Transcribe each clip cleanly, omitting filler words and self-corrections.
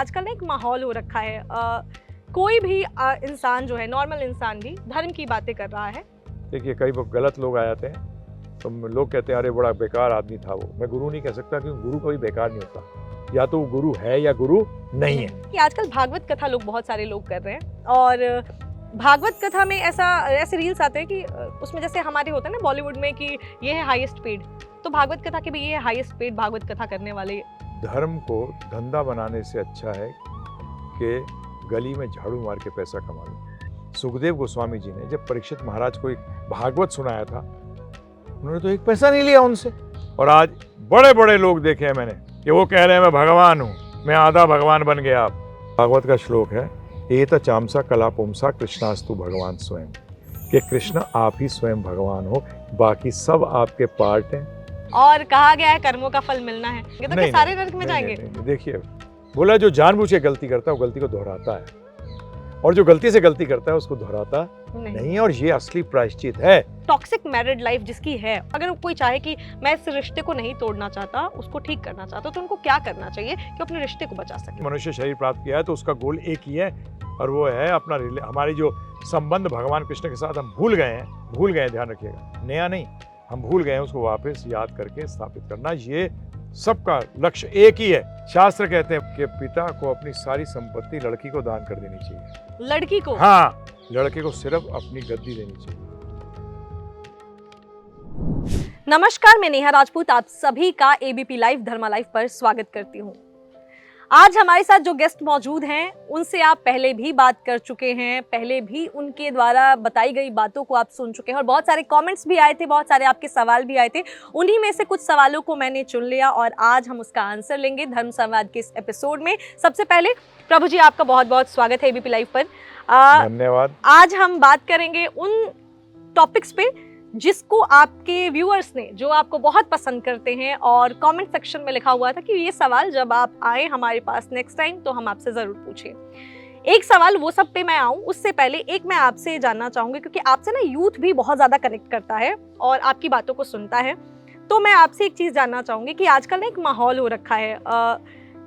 आजकल ना एक माहौल हो रखा है, कोई भी इंसान जो है, नॉर्मल इंसान भी धर्म की बातें कर रहा है। देखिए, कई गलत लोग आ जाते हैं तो लोग कहते हैं अरे बड़ा बेकार आदमी था वो। मैं गुरु नहीं कह सकता क्योंकि गुरु कभी बेकार नहीं होता, या तो वो गुरु है या गुरु नहीं है। कि आजकल भागवत कथा लोग बहुत सारे लोग कर रहे हैं और भागवत कथा में ऐसे रील्स आते हैं कि उसमें जैसे हमारे होता है ना बॉलीवुड में कि ये है हाईएस्ट पेड, तो भागवत कथा के भी ये है हाईएस्ट पेड भागवत कथा करने वाले। धर्म को धंधा बनाने से अच्छा है कि गली में झाड़ू मार के पैसा कमा लो। सुखदेव गोस्वामी जी ने जब परीक्षित महाराज को एक भागवत सुनाया था, उन्होंने तो एक पैसा नहीं लिया उनसे। और आज बड़े बड़े लोग देखे हैं मैंने कि वो कह रहे हैं मैं भगवान हूँ, मैं आधा भगवान बन गया। भागवत का श्लोक है, एत चामसा कला पुमसा कृष्णास्तु भगवान स्वयं, कि कृष्ण आप ही स्वयं भगवान हो, बाकी सब आपके पार्ट हैं। और कहा गया है कर्मों का फल मिलना है, ये तो क्या सारे नरक में जाएंगे? देखिए, बोला जो जानबूझ के गलती करता है वो गलती को दोहराता है, और जो गलती से गलती करता है उसको दोहराता नहीं। और ये असली प्रायश्चित है। टॉक्सिक मैरिड लाइफ जिसकी है, अगर कोई चाहे कि मैं इस रिश्ते को नहीं तोड़ना चाहता, उसको ठीक करना चाहता, तो उनको क्या करना चाहिए कि अपने रिश्ते को बचा सके? मनुष्य शरीर प्राप्त किया है तो उसका गोल एक ही है, और वो है अपना हमारी जो संबंध भगवान कृष्ण के साथ हम भूल गए, ध्यान रखिएगा, नया नहीं, हम भूल गए हैं, उसको वापस याद करके स्थापित करना। ये सबका लक्ष्य एक ही है। शास्त्र कहते हैं कि पिता को अपनी सारी संपत्ति लड़की को दान कर देनी चाहिए। लड़की को? हाँ, लड़के को सिर्फ अपनी गद्दी देनी चाहिए। नमस्कार, मैं नेहा राजपूत आप सभी का एबीपी लाइव धर्मा लाइव पर स्वागत करती हूँ। आज हमारे साथ जो गेस्ट मौजूद हैं उनसे आप पहले भी बात कर चुके हैं, पहले भी उनके द्वारा बताई गई बातों को आप सुन चुके हैं, और बहुत सारे कमेंट्स भी आए थे, बहुत सारे आपके सवाल भी आए थे। उन्हीं में से कुछ सवालों को मैंने चुन लिया और आज हम उसका आंसर लेंगे धर्म संवाद के इस एपिसोड में। सबसे पहले प्रभु जी, आपका बहुत बहुत स्वागत है एबीपी लाइव पर। धन्यवाद। आज हम बात करेंगे उन टॉपिक्स पे जिसको आपके व्यूअर्स ने, जो आपको बहुत पसंद करते हैं, और कमेंट सेक्शन में लिखा हुआ था कि ये सवाल जब आप आए हमारे पास नेक्स्ट टाइम तो हम आपसे ज़रूर पूछें। एक सवाल वो सब पे मैं आऊँ उससे पहले एक मैं आपसे जानना चाहूँगी, क्योंकि आपसे ना यूथ भी बहुत ज़्यादा कनेक्ट करता है और आपकी बातों को सुनता है, तो मैं आपसे एक चीज़ जानना चाहूँगी कि आजकल ना एक माहौल हो रखा है,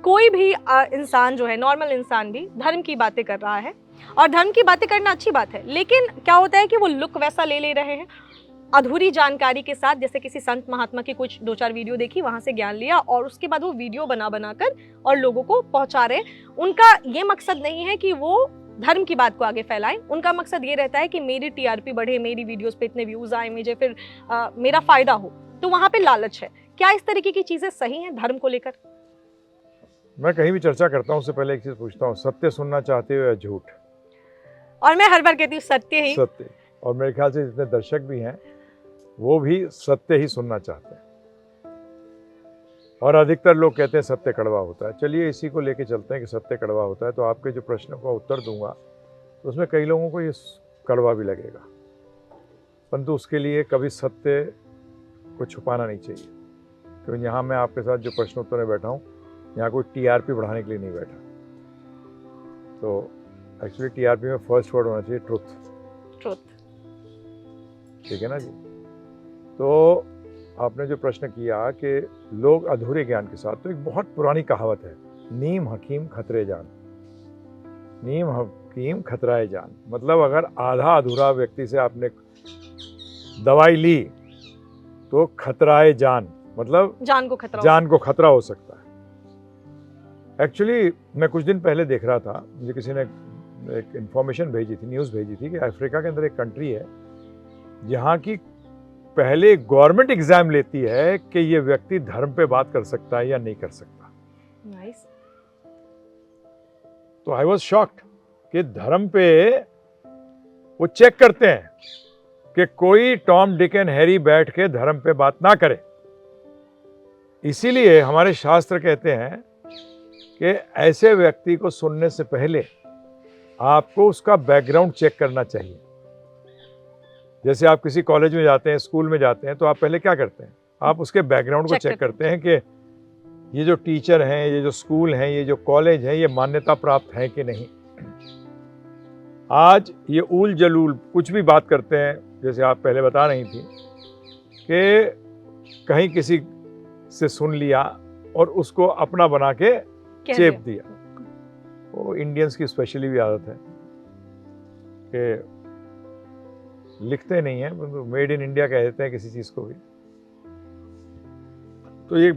कोई भी इंसान जो है, नॉर्मल इंसान भी धर्म की बातें कर रहा है, और धर्म की बातें करना अच्छी बात है, लेकिन क्या होता है कि वो लुक वैसा ले रहे हैं, अधूरी जानकारी के साथ। जैसे किसी संत महात्मा की कुछ 2-4 वीडियो देखी, वहां से ज्ञान लिया, और उसके बाद वो वीडियो बना कर और लोगों को पहुंचा रहे। उनका ये मकसद नहीं है कि वो धर्म की बात को आगे फैलाएं, उनका मकसद ये रहता है कि मेरी टीआरपी बढ़े, मेरी वीडियोस पे इतने व्यूज आए, मुझे फिर मेरा फायदा हो, तो वहां पे लालच है। क्या इस तरीके की चीजें सही हैं धर्म को लेकर? मैं कहीं भी चर्चा करता हूँ उससे पहले एक चीज पूछता हूँ, सत्य सुनना चाहते हो या झूठ? और मैं हर बार कहती हूँ सत्य। और मेरे ख्याल से जितने दर्शक भी हैं वो भी सत्य ही सुनना चाहते हैं, और अधिकतर लोग कहते हैं सत्य कड़वा होता है। चलिए इसी को लेके चलते हैं कि सत्य कड़वा होता है। तो आपके जो प्रश्न का उत्तर दूंगा तो उसमें कई लोगों को ये कड़वा भी लगेगा, परंतु उसके लिए कभी सत्य को छुपाना नहीं चाहिए। क्योंकि यहाँ मैं आपके साथ जो प्रश्न उत्तर में बैठा हूँ, यहाँ कोई टीआरपी बढ़ाने के लिए नहीं बैठा। तो एक्चुअली टीआरपी में फर्स्ट वर्ड होना चाहिए ट्रुथ। ठीक है ना जी? तो आपने जो प्रश्न किया कि लोग अधूरे ज्ञान के साथ, तो एक बहुत पुरानी कहावत है, नीम हकीम खतरे जान। नीम हकीम खतराए जान मतलब अगर आधा अधूरा व्यक्ति से आपने दवाई ली तो खतराए जान मतलब जान को खतरा हो सकता है। एक्चुअली मैं कुछ दिन पहले देख रहा था, मुझे किसी ने एक इन्फॉर्मेशन भेजी थी, न्यूज़ भेजी थी कि अफ्रीका के अंदर एक कंट्री है जहाँ की पहले गवर्नमेंट एग्जाम लेती है कि ये व्यक्ति धर्म पे बात कर सकता है या नहीं कर सकता। नाइस। तो आई वाज शॉक्ड कि धर्म पे वो चेक करते हैं कि कोई टॉम डिक एंड हैरी बैठ के धर्म पे बात ना करे। इसीलिए हमारे शास्त्र कहते हैं कि ऐसे व्यक्ति को सुनने से पहले आपको उसका बैकग्राउंड चेक करना चाहिए। जैसे आप किसी कॉलेज में जाते हैं, स्कूल में जाते हैं, तो आप पहले क्या करते हैं? आप उसके बैकग्राउंड को चेक करते हैं कि ये जो टीचर हैं, ये जो स्कूल हैं, ये जो कॉलेज हैं, ये मान्यता प्राप्त है कि नहीं। आज ये ऊल जलूल कुछ भी बात करते हैं, जैसे आप पहले बता रही थी कि कहीं किसी से सुन लिया और उसको अपना बना के चेप दिया। वो इंडियंस की स्पेशली भी आदत है कि लिखते नहीं है, मेड इन इंडिया कह देते हैं किसी चीज़ को भी। तो ये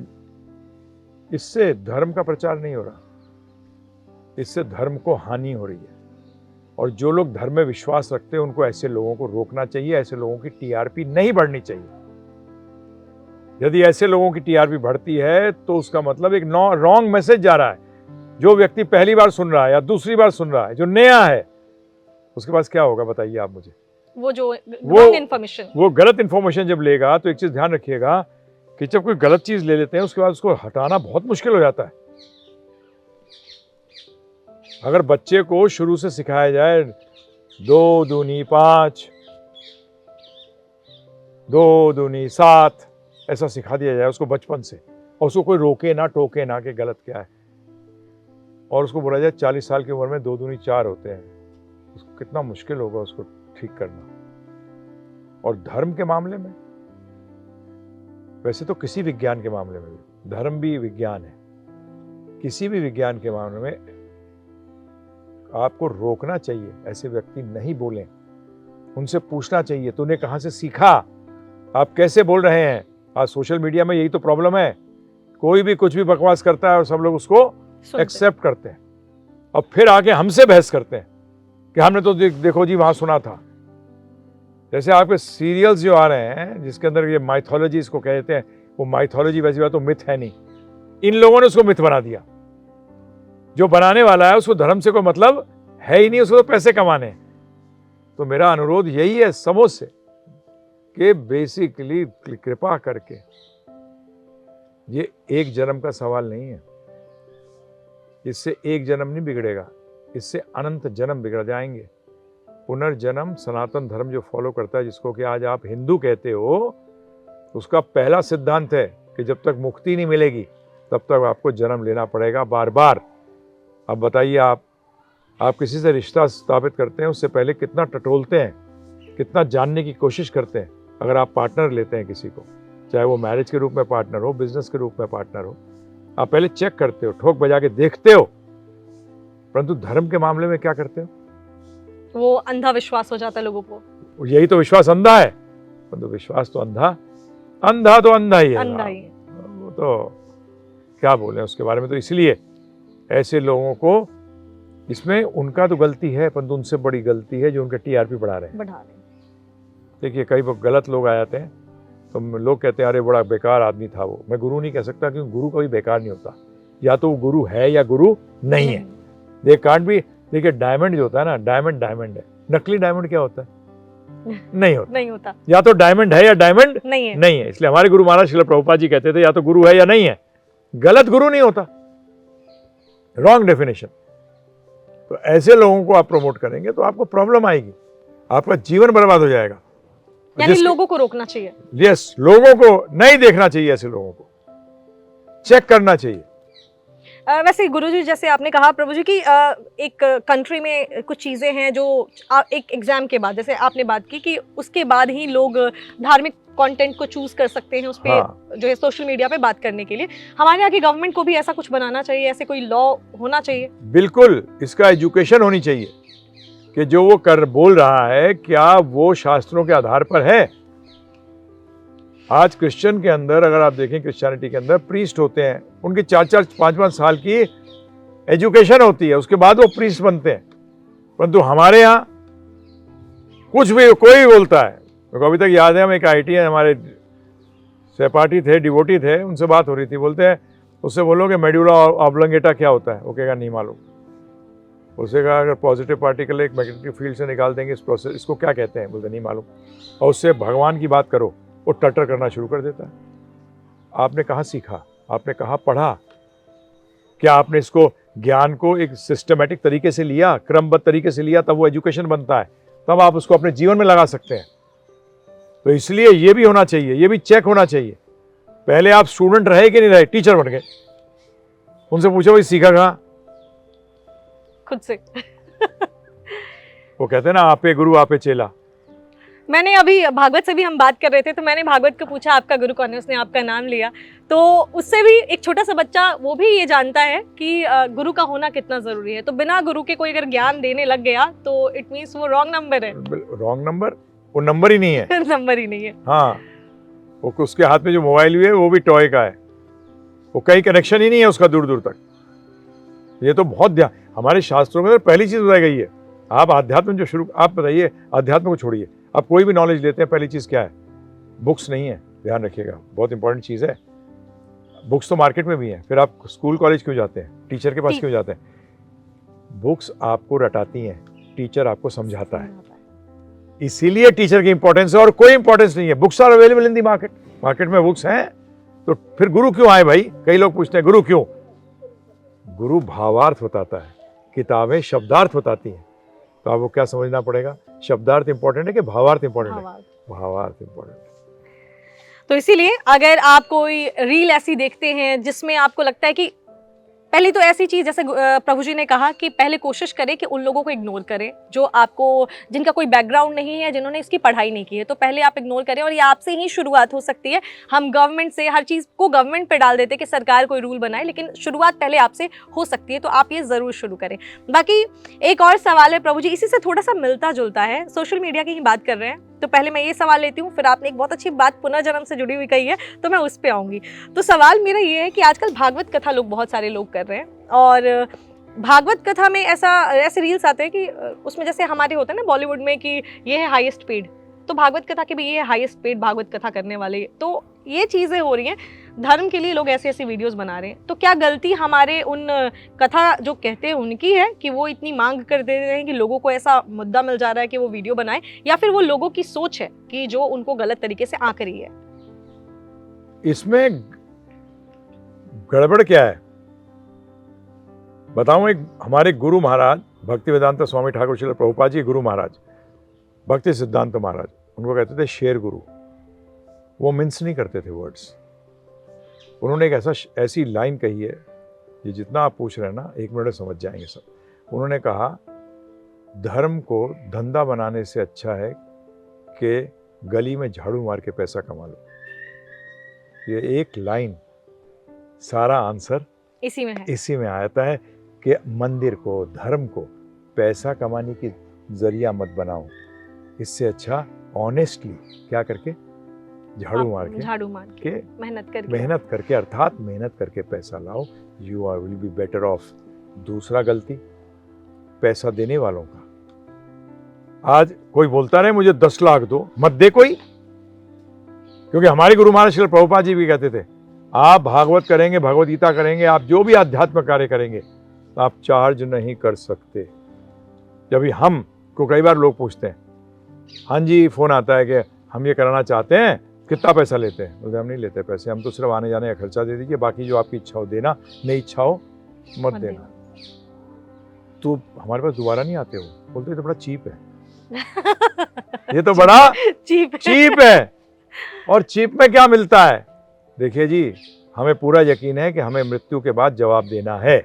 इससे धर्म का प्रचार नहीं हो रहा, इससे धर्म को हानि हो रही है। और जो लोग धर्म में विश्वास रखते हैं उनको ऐसे लोगों को रोकना चाहिए, ऐसे लोगों की टीआरपी नहीं बढ़नी चाहिए। यदि ऐसे लोगों की टीआरपी बढ़ती है तो उसका मतलब एक रॉन्ग मैसेज जा रहा है। जो व्यक्ति पहली बार सुन रहा है या दूसरी बार सुन रहा है, जो नया है, उसके पास क्या होगा बताइए आप मुझे? वो रॉन्ग इन्फॉर्मेशन, वो गलत इन्फॉर्मेशन जब लेगा तो एक चीज ध्यान रखिएगा कि जब कोई गलत चीज ले लेते हैं उसके बाद उसको हटाना बहुत मुश्किल हो जाता है। अगर बच्चे को शुरू से सिखाया जाए 2 दूनी 5, 2 दूनी 7, ऐसा सिखा दिया जाए उसको बचपन से, और उसको कोई रोके ना टोके ना कि गलत क्या है, और उसको बोला जाए 40 साल की उम्र में 2 दूनी 4 होते हैं, उसको कितना मुश्किल होगा उसको ठीक करना। और धर्म के मामले में, वैसे तो किसी विज्ञान के मामले में भी, धर्म भी विज्ञान है, किसी भी विज्ञान के मामले में आपको रोकना चाहिए। ऐसे व्यक्ति नहीं बोलें, उनसे पूछना चाहिए तूने कहाँ से सीखा, आप कैसे बोल रहे हैं। आज सोशल मीडिया में यही तो प्रॉब्लम है, कोई भी कुछ भी बकवास करता है और सब लोग उसको एक्सेप्ट करते हैं, और फिर आके हमसे बहस करते हैं कि हमने तो देखो जी वहां सुना था। जैसे आपके सीरियल्स जो आ रहे हैं जिसके अंदर ये माइथोलॉजी इसको कह देते हैं, वो माइथोलॉजी वैसी बात तो मिथ है नहीं, इन लोगों ने उसको मिथ बना दिया। जो बनाने वाला है उसको धर्म से कोई मतलब है ही नहीं, उसको तो पैसे कमाने हैं। तो मेरा अनुरोध यही है समझ से कि बेसिकली कृपा करके, ये एक जन्म का सवाल नहीं है, इससे एक जन्म नहीं बिगड़ेगा, इससे अनंत जन्म बिगड़ जाएंगे। पुनर्जन्म सनातन धर्म जो फॉलो करता है, जिसको कि आज आप हिंदू कहते हो, उसका पहला सिद्धांत है कि जब तक मुक्ति नहीं मिलेगी तब तक आपको जन्म लेना पड़ेगा बार बार। अब बताइए, आप किसी से रिश्ता स्थापित करते हैं उससे पहले कितना टटोलते हैं, कितना जानने की कोशिश करते हैं। अगर आप पार्टनर लेते हैं किसी को, चाहे वो मैरिज के रूप में पार्टनर हो, बिजनेस के रूप में पार्टनर हो, आप पहले चेक करते हो, ठोक बजा के देखते हो। परंतु धर्म के मामले में क्या करते हो? वो अंधा विश्वास हो जाता है लोगों को। यही तो विश्वास अंधा है, परंतु विश्वास तो अंधा तो अंधा ही है, अंधा ही है। वो तो क्या बोले उसके बारे में। तो इसलिए ऐसे लोगों को, इसमें उनका तो गलती है, परंतु उनसे बड़ी गलती है जो उनका टीआरपी बढ़ा रहे हैं। देखिए, कई गलत लोग आ जाते हैं तो लोग कहते हैं अरे बड़ा बेकार आदमी था वो। मैं गुरु नहीं कह सकता, क्योंकि गुरु कभी बेकार नहीं होता, या तो वो गुरु है या गुरु नहीं है। दे कांट भी। देखिए, डायमंड जो होता है ना, डायमंड है, नकली डायमंड क्या होता है? नहीं होता। या तो डायमंड है या डायमंड नहीं है। इसलिए हमारे गुरु महाराज श्रील प्रभुपाद जी कहते थे या तो गुरु है या नहीं है। गलत गुरु नहीं होता, रॉन्ग डेफिनेशन। तो ऐसे लोगों को आप प्रमोट करेंगे तो आपको प्रॉब्लम आएगी, आपका जीवन बर्बाद हो जाएगा। यानी लोगों को रोकना चाहिए। यस, लोगों को नहीं देखना चाहिए, ऐसे लोगों को चेक करना चाहिए। वैसे गुरुजी, जैसे आपने कहा प्रभु जी की एक कंट्री में कुछ चीज़ें हैं जो एक एग्जाम के बाद, जैसे आपने बात की कि उसके बाद ही लोग धार्मिक कंटेंट को चूज कर सकते हैं उस पे, हाँ। जो है सोशल मीडिया पे बात करने के लिए। हमारे यहाँ की गवर्नमेंट को भी ऐसा कुछ बनाना चाहिए, ऐसे कोई लॉ होना चाहिए। बिल्कुल, इसका एजुकेशन होनी चाहिए कि जो वो बोल रहा है क्या वो शास्त्रों के आधार पर है। आज क्रिश्चियन के अंदर अगर आप देखें, क्रिश्चियनिटी के अंदर प्रीस्ट होते हैं, उनकी 4-4, 5-5 साल की एजुकेशन होती है, उसके बाद वो प्रीस्ट बनते हैं। परंतु हमारे यहाँ कुछ भी कोई बोलता है। तो अभी तक याद है, हम एक IIT है, हमारे सहपाठी थे, डिवोटी थे, उनसे बात हो रही थी, बोलते हैं उससे बोलो कि मेडुला ऑब्लोंगेटा क्या होता है, वो कहेगा नहीं मालूम। उससे कहा अगर पॉजिटिव पार्टिकल एक मैग्नेटिक फील्ड से निकाल देंगे इस प्रोसेस, इसको क्या कहते हैं, बोलते नहीं मालूम। और उससे भगवान की बात करो, वो टटर करना शुरू कर देता है। आपने कहाँ सीखा, आपने कहाँ पढ़ा, क्या आपने इसको ज्ञान को एक सिस्टमेटिक तरीके से लिया, क्रमबद्ध तरीके से लिया, तब वो एजुकेशन बनता है, तब आप उसको अपने जीवन में लगा सकते हैं। तो इसलिए ये भी होना चाहिए, ये भी चेक होना चाहिए। पहले आप स्टूडेंट रहे कि नहीं रहे, टीचर बन गए, उनसे पूछो भाई सीखा कहाँ, खुद से। वो कहते हैं ना आपे गुरु आपे चेला। मैंने अभी भागवत से भी हम बात कर रहे थे, तो मैंने भागवत को पूछा आपका गुरु कौन है, उसने आपका नाम लिया। तो उससे भी एक छोटा सा बच्चा वो भी ये जानता है कि गुरु का होना कितना ज़रूरी है। तो बिना गुरु के कोई अगर ज्ञान देने लग गया तो इट मीन्स वो रॉन्ग नंबर है। रॉन्ग नंबर, वो नंबर ही नहीं है। नंबर ही नहीं है। हाँ, वो उसके हाथ में जो मोबाइल भी है वो भी टॉय का है, वो कहीं कनेक्शन ही नहीं है उसका दूर दूर तक। ये तो बहुत ध्यान, हमारे शास्त्रों में तो पहली चीज बताई गई है। आप अध्यात्म जो शुरू, आप बताइए अध्यात्म को छोड़िए, आप कोई भी नॉलेज लेते हैं पहली चीज क्या है? बुक्स नहीं है, ध्यान रखिएगा, बहुत इंपॉर्टेंट चीज है। बुक्स तो मार्केट में भी है, फिर आप स्कूल कॉलेज क्यों जाते हैं, टीचर के पास क्यों जाते हैं? बुक्स आपको रटाती हैं, टीचर आपको समझाता है, इसीलिए टीचर की इंपॉर्टेंस है और कोई इंपॉर्टेंस नहीं है। Books are available in the market, market में बुक्स हैं, तो फिर गुरु क्यों आए भाई? कई लोग पूछते हैं गुरु क्यों? गुरु भावार्थ बताता है, किताबें शब्दार्थ बताती हैं। तो आपको क्या समझना पड़ेगा, शब्दार्थ इंपॉर्टेंट है कि भावार्थ इंपॉर्टेंट है? भावार्थ इंपॉर्टेंट है। तो इसीलिए अगर आप कोई रील ऐसी देखते हैं जिसमें आपको लगता है कि पहली तो ऐसी चीज़, जैसे प्रभु जी ने कहा कि पहले कोशिश करें कि उन लोगों को इग्नोर करें जो आपको, जिनका कोई बैकग्राउंड नहीं है, जिन्होंने इसकी पढ़ाई नहीं की है, तो पहले आप इग्नोर करें। और ये आपसे ही शुरुआत हो सकती है। हम गवर्नमेंट से हर चीज़ को गवर्नमेंट पे डाल देते कि सरकार कोई रूल बनाए, लेकिन शुरुआत पहले आपसे हो सकती है। तो आप ये ज़रूर शुरू करें। बाकी एक और सवाल है प्रभु जी, इसी से थोड़ा सा मिलता जुलता है, सोशल मीडिया की ही बात कर रहे हैं, तो पहले मैं ये सवाल लेती हूँ, फिर आपने एक बहुत अच्छी बात पुनर्जन्म से जुड़ी हुई कही है, तो मैं उस पर आऊँगी। तो सवाल मेरा ये है कि आजकल भागवत कथा लोग, बहुत सारे लोग कर रहे हैं, और भागवत कथा में ऐसे रील्स आते हैं कि उसमें जैसे हमारे होते हैं ना बॉलीवुड में कि ये है हाईएस्ट पेड, तो भागवत कथा के भी ये है हाईएस्ट पेड भागवत कथा करने वाले। तो ये चीज़ें हो रही हैं, धर्म के लिए लोग ऐसी ऐसी वीडियोस बना रहे हैं। तो क्या गलती हमारे उन कथा जो कहते हैं उनकी है कि वो इतनी मांग कर दे रहे हैं कि लोगों को ऐसा मुद्दा मिल जा रहा है कि वो वीडियो बनाए, या फिर वो लोगों की सोच है कि जो उनको गलत तरीके से आंक रही है? इसमें गड़बड़ क्या है बताऊं। एक हमारे गुरु महाराज भक्ति वेदांत स्वामी ठाकुर श्रील प्रभुपाद जी, गुरु महाराज भक्ति सिद्धांत महाराज, उनको कहते थे शेर गुरु। वो मिन्स नहीं करते थे वर्ड्स। उन्होंने एक ऐसी लाइन कही है, ये जितना आप पूछ रहे हैं ना, 1 मिनट में समझ जाएंगे सब। उन्होंने कहा, धर्म को धंधा बनाने से अच्छा है कि गली में झाड़ू मार के पैसा कमा लो। ये एक लाइन, सारा आंसर इसी में आता है कि मंदिर को, धर्म को पैसा कमाने की जरिया मत बनाओ। इससे अच्छा ऑनेस्टली क्या करके, झाड़ू मार के मेहनत करके अर्थात मेहनत करके पैसा लाओ। You are will be better off. दूसरा गलती पैसा देने वालों का। आज कोई बोलता रहे मुझे 10 लाख दो, मत दे कोई, क्योंकि हमारे गुरु महाराज श्री प्रभुपाद जी भी कहते थे, आप भागवत करेंगे, भगवत गीता करेंगे, आप जो भी आध्यात्मिक कार्य करेंगे, आप चार्ज नहीं कर सकते। जब हम को कई बार लोग पूछते हैं, हाँ जी, फोन आता है कि हम ये कराना चाहते हैं, कितना पैसा लेते हैं? बोलते हम नहीं लेते पैसे, हम तो सिर्फ आने जाने का खर्चा दे दीजिए, बाकी जो आपकी इच्छा हो देना, नहीं इच्छा हो मत देना। तो हमारे पास दोबारा नहीं आते हो, बोलते तो बड़ा चीप है। ये तो बड़ा चीप है। और चीप में क्या मिलता है? देखिए जी, हमें पूरा यकीन है कि हमें मृत्यु के बाद जवाब देना है।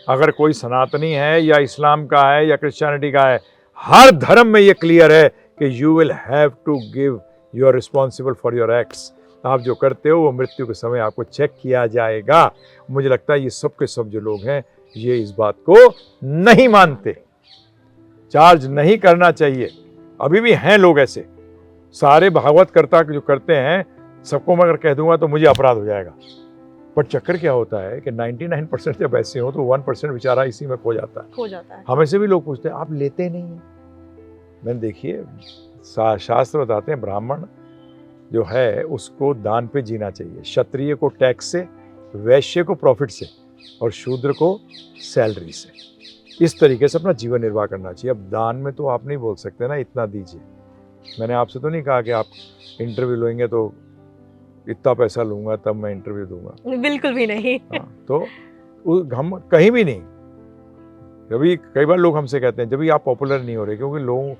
अगर कोई सनातनी है या इस्लाम का है या क्रिश्चियनिटी का है, हर धर्म में ये क्लियर है कि you will have to give, you are responsible for your acts. आप जो करते हो वो मृत्यु के समय आपको चेक किया जाएगा। मुझे लगता है ये सब के सब जो लोग हैं, ये इस बात को नहीं मानते। चार्ज नहीं करना चाहिए। अभी भी हैं लोग ऐसे, सारे भागवत कर्ता जो करते हैं सबको मैं अगर कह दूंगा तो मुझे अपराध हो जाएगा। पर चक्कर क्या होता है कि 99% जब ऐसे हो तो 1% बेचारा इसी में खो जाता है। हमें से भी लोग पूछते हैं, आप लेते नहीं हैं? मैंने देखिए, शास्त्र बताते हैं ब्राह्मण जो है उसको दान पे जीना चाहिए, क्षत्रिय को टैक्स से, वैश्य को प्रॉफिट से, और शूद्र को सैलरी से। इस तरीके से अपना जीवन निर्वाह करना चाहिए। अब दान में तो आप नहीं बोल सकते ना इतना दीजिए। मैंने आपसे तो नहीं कहा कि आप इंटरव्यू लेंगे तो इतना पैसा लूंगा तब मैं इंटरव्यू दूंगा, बिल्कुल भी नहीं। तो हम कहीं भी नहीं। जब कई बार लोग हमसे कहते हैं जब भी आप पॉपुलर नहीं हो रहे, क्योंकि लोग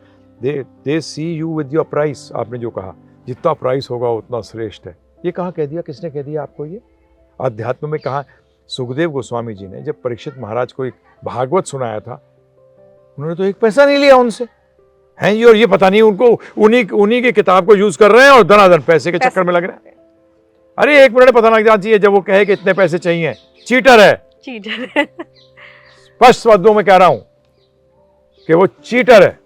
दे सी यू विद योर प्राइस। आपने जो कहा, जितना प्राइस होगा उतना श्रेष्ठ है, ये कहाँ कह दिया? किसने कह दिया आपको? ये अध्यात्म में कहा। सुखदेव गोस्वामी जी ने जब परीक्षित महाराज को एक भागवत सुनाया था, उन्होंने तो 1 पैसा नहीं लिया उनसे। हैं ये, और ये पता नहीं उनको उन्हीं की किताब को यूज कर रहे हैं और धनाधन पैसे के चक्कर में लग रहे हैं। अरे 1 मिनट पता लग जाना चाहिए जब वो कहे कि इतने पैसे चाहिए। चीटर है, चीटर है। स्पष्ट शब्दों में कह रहा हूं कि वो चीटर है,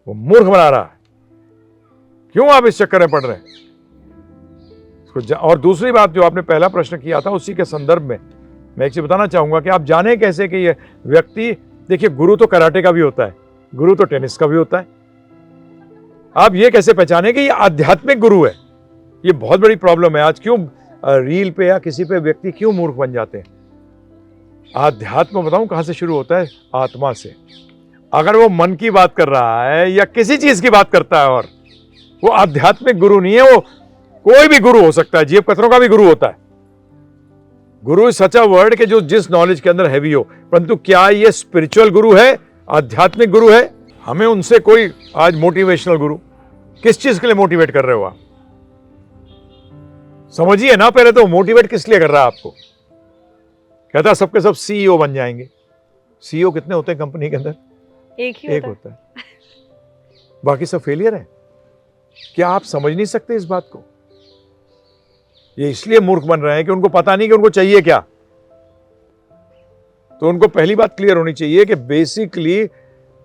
वो मूर्ख बना रहा है। क्यों आप इस चक्कर में पड़ रहे हैं? और दूसरी बात, जो आपने पहला प्रश्न किया था उसी के संदर्भ में मैं एक चीज बताना चाहूंगा कि आप जाने कैसे कि ये व्यक्ति, देखिए गुरु तो कराटे का भी होता है, गुरु तो टेनिस का भी होता है। आप ये कैसे पहचाने कि ये आध्यात्मिक गुरु है? ये बहुत बड़ी प्रॉब्लम है आज। क्यों रील पे या किसी पे व्यक्ति क्यों मूर्ख बन जाते हैं? आध्यात्म बताऊं कहां से शुरू होता है? आत्मा से। अगर वो मन की बात कर रहा है या किसी चीज की बात करता है, और वो आध्यात्मिक गुरु नहीं है, वो कोई भी गुरु हो सकता है, जेब कतरों का भी गुरु होता है। गुरु इज सच अ वर्ड के जो जिस नॉलेज के अंदर हैवी हो, परंतु क्या ये स्पिरिचुअल गुरु है, आध्यात्मिक गुरु है? हमें उनसे कोई आज मोटिवेशनल गुरु, किस चीज के लिए मोटिवेट कर रहे हो आप? समझिए ना पहले तो, मोटिवेट किस लिए कर रहा है आपको? कहता है सबके सब सीईओ बन जाएंगे। सीईओ कितने होते हैं कंपनी के अंदर? एक होता है। बाकी सब फेलियर है। क्या आप समझ नहीं सकते इस बात को? ये इसलिए मूर्ख बन रहे हैं कि उनको पता नहीं कि उनको चाहिए क्या। तो उनको पहली बात क्लियर होनी चाहिए कि बेसिकली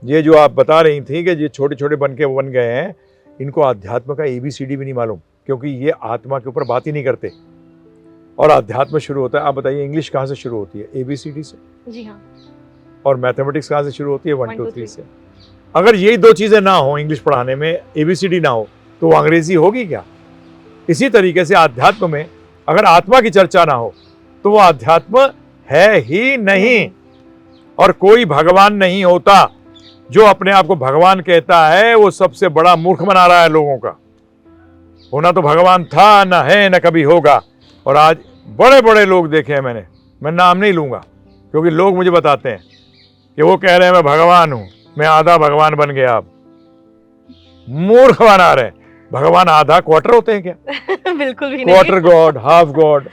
ये जो आप बता रही थी कि ये छोटे छोटे बन गए हैं, इनको आध्यात्म का ABCD भी नहीं मालूम, क्योंकि ये आत्मा के ऊपर बात ही नहीं करते। और अध्यात्म शुरू होता है, आप बताइए इंग्लिश कहाँ से शुरू होती है? ABCD से। जी हाँ। और मैथमेटिक्स कहाँ से शुरू होती है? 1 2 3 से। अगर यही 2 चीजें ना हो इंग्लिश पढ़ाने में, ABCD ना हो, तो वो अंग्रेजी होगी क्या? इसी तरीके से आध्यात्म में अगर आत्मा की चर्चा ना हो तो वो आध्यात्म है ही नहीं। और कोई भगवान नहीं होता। जो अपने आप को भगवान कहता है वो सबसे बड़ा मूर्ख बना रहा है लोगों का। होना तो भगवान था, ना है, ना कभी होगा। और आज बड़े बड़े लोग देखे हैं मैंने, मैं नाम नहीं लूंगा क्योंकि लोग मुझे बताते हैं कि वो कह रहे हैं मैं भगवान हूं, मैं आधा भगवान बन गया। अब मूर्ख बना रहे हैं। भगवान आधा क्वार्टर होते हैं क्या? बिल्कुल भी नहीं। Quarter God, half God,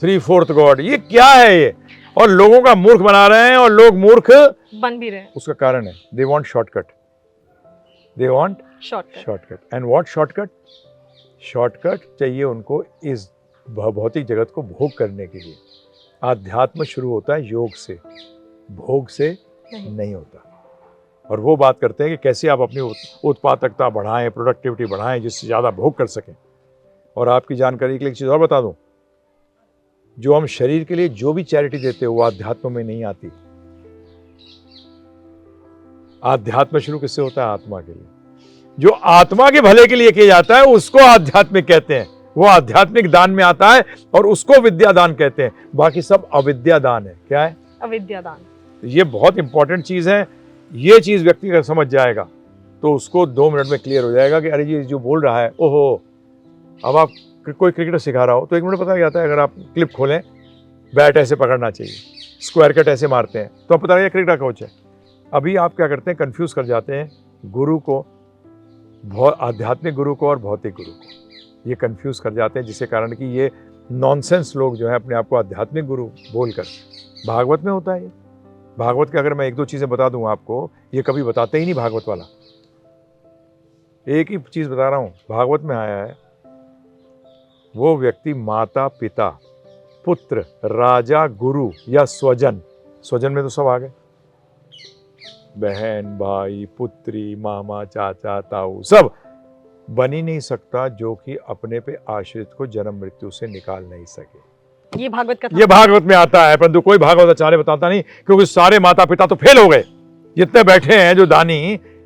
3/4 God, ये क्या है ये? और लोगों का मूर्ख बना रहे हैं और लोग मूर्ख बन भी रहे हैं। उसका कारण है they want shortcut, they want shortcut. And what shortcut? Shortcut चाहिए उनको इस भौतिक जगत को भोग करने के लिए। आध्यात्म शुरू होता है योग से, भोग से नहीं होता। और वो बात करते हैं कि कैसे आप अपनी उत्पादकता बढ़ाएं, प्रोडक्टिविटी बढ़ाएं, जिससे ज़्यादा भोग कर सकें। और आपकी जानकारी के लिए एक चीज़ और बता दूं, जो हम शरीर के लिए जो भी चैरिटी देते हो वो आध्यात्म में नहीं आती। आध्यात्म शुरू किससे होता है? आत्मा के लिए। जो आत्मा के भले के लिए किया जाता है उसको आध्यात्मिक कहते हैं। वो आध्यात्मिक दान में आता है और उसको विद्या दान कहते हैं। बाकी सब अविद्या दान है। क्या है? अविद्या दान। ये बहुत इंपॉर्टेंट चीज है। ये चीज व्यक्ति का समझ जाएगा तो उसको 2 मिनट में क्लियर हो जाएगा कि अरे ये जो बोल रहा है, ओहो। अब आप कोई क्रिकेटर सिखा रहा हो तो 1 मिनट पता जाता है। अगर आप क्लिप खोलें, बैट ऐसे पकड़ना चाहिए, स्क्वायर कट ऐसे मारते हैं, तो आप पता लगे क्रिकेटर कोच है। अभी आप क्या करते हैं? कंफ्यूज कर जाते हैं गुरु को, आध्यात्मिक गुरु को और भौतिक गुरु को। ये कंफ्यूज कर जाते हैं, जिसके कारण कि ये नॉनसेंस लोग जो है अपने आप को आध्यात्मिक गुरु बोलकर, भागवत में होता है ये। भागवत के अगर मैं 1-2 चीजें बता दूं आपको, ये कभी बताते ही नहीं भागवत वाला। एक ही चीज बता रहा हूं, भागवत में आया है, वो व्यक्ति माता पिता पुत्र राजा गुरु या स्वजन, स्वजन में तो सब आ गए, बहन भाई पुत्री मामा चाचा ताऊ, सब बन ही नहीं सकता जो कि अपने पे आश्रित को जन्म मृत्यु से निकाल नहीं सके। ये भागवत का, ये भागवत में आता है, परंतु कोई भागवत आचार्य बताता नहीं, क्योंकि सारे माता पिता तो फेल हो गए। जितने बैठे हैं जो दानी,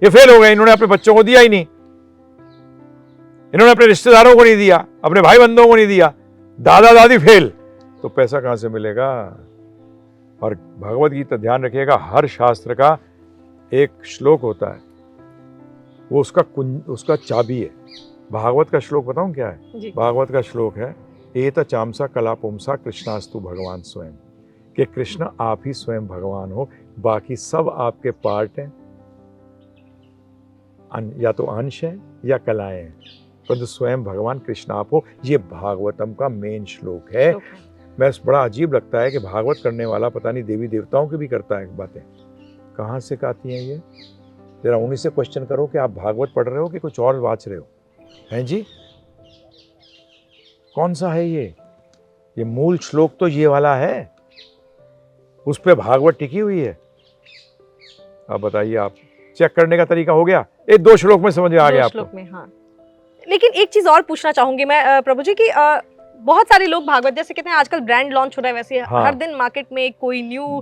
ये फेल हो गए। इन्होंने अपने बच्चों को दिया ही नहीं, इन्होंने अपने रिश्तेदारों को नहीं दिया, अपने भाई बंधुओं को नहीं दिया, दादा दादी फेल, तो पैसा कहां से मिलेगा? और भगवत गीता ध्यान रखिएगा, हर शास्त्र का एक श्लोक होता है, वो उसका चाबी है। भागवत का श्लोक बताऊं क्या है? भागवत का श्लोक है, एत चामसा कला पुमसा कृष्णास्तु भगवान स्वयं, कि कृष्ण आप ही स्वयं भगवान हो, बाकी सब आपके पार्ट हैं, या तो अंश है या कलाएं हैं, परंतु स्वयं भगवान कृष्ण आप हो। ये भागवतम का मेन श्लोक है। मैं बड़ा अजीब लगता है कि भागवत करने वाला पता नहीं देवी देवताओं की भी करता है बातें। कहाँ से आती हैं ये? जरा उन्हीं से क्वेश्चन करो कि आप भागवत पढ़ रहे हो कि कुछ और वाच रहे हो, हैं जी? कौन सा है ये मूल श्लोक तो ये वाला है, उस पे भागवत टिकी हुई है। अब बताइए, आप चेक करने का तरीका हो गया, एक 2 श्लोक में समझ में आ गया आपको। श्लोक में, हाँ। लेकिन एक चीज और पूछना चाहूंगी मैं प्रभु जी की, बहुत सारे लोग भागवत, जैसे कहते हैं आजकल ब्रांड लॉन्च हो रहा है, वैसे हाँ। हर दिन मार्केट में कोई न्यू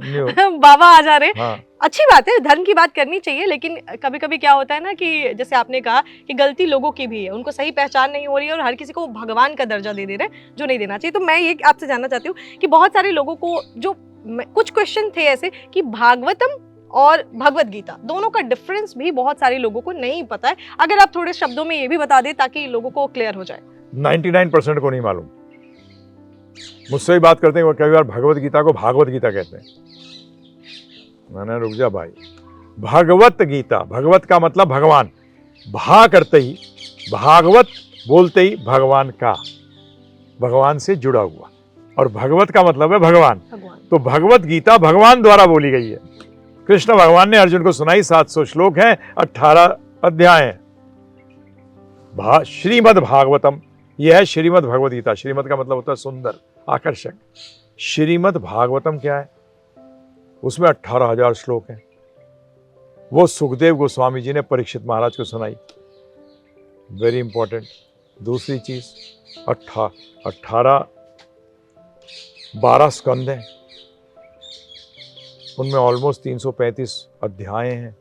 बाबा आ जा रहे हैं। हाँ। अच्छी बात है, धर्म की बात करनी चाहिए, लेकिन कभी कभी क्या होता है ना कि जैसे आपने कहा कि गलती लोगों की भी है, उनको सही पहचान नहीं हो रही है और हर किसी को भगवान का दर्जा दे रहे हैं जो नहीं देना चाहिए। तो मैं ये आपसे जानना चाहती हूँ कि बहुत सारे लोगों को जो कुछ क्वेश्चन थे ऐसे कि भागवतम और भगवत गीता दोनों का डिफरेंस भी बहुत सारे लोगों को नहीं पता है। अगर आप थोड़े शब्दों में ये भी बता दें ताकि लोगों को क्लियर हो जाए। 99% को नहीं मालूम। मुझसे ही बात करते हैं, कई बार भगवत गीता को भागवत गीता कहते हैं। मैंने रुक जा भाई, भगवत गीता, भगवत का मतलब भगवान, भा करते ही भागवत बोलते ही भगवान का, भगवान से जुड़ा हुआ, और भगवत का मतलब है भगवान। तो भगवत गीता भगवान द्वारा बोली गई है। कृष्ण भगवान ने अर्जुन को सुनाई, 700 श्लोक हैं, 18 अध्याय हैं। श्रीमद् भागवतम, यह है श्रीमद् भगवद गीता। श्रीमद् का मतलब होता है सुंदर, आकर्षक। श्रीमद् भागवतम क्या है? उसमें 18,000 श्लोक हैं। वो सुखदेव गोस्वामी जी ने परीक्षित महाराज को सुनाई। Very important. दूसरी चीज, 12 स्कंद हैं, उनमें ऑलमोस्ट 335 अध्याय हैं,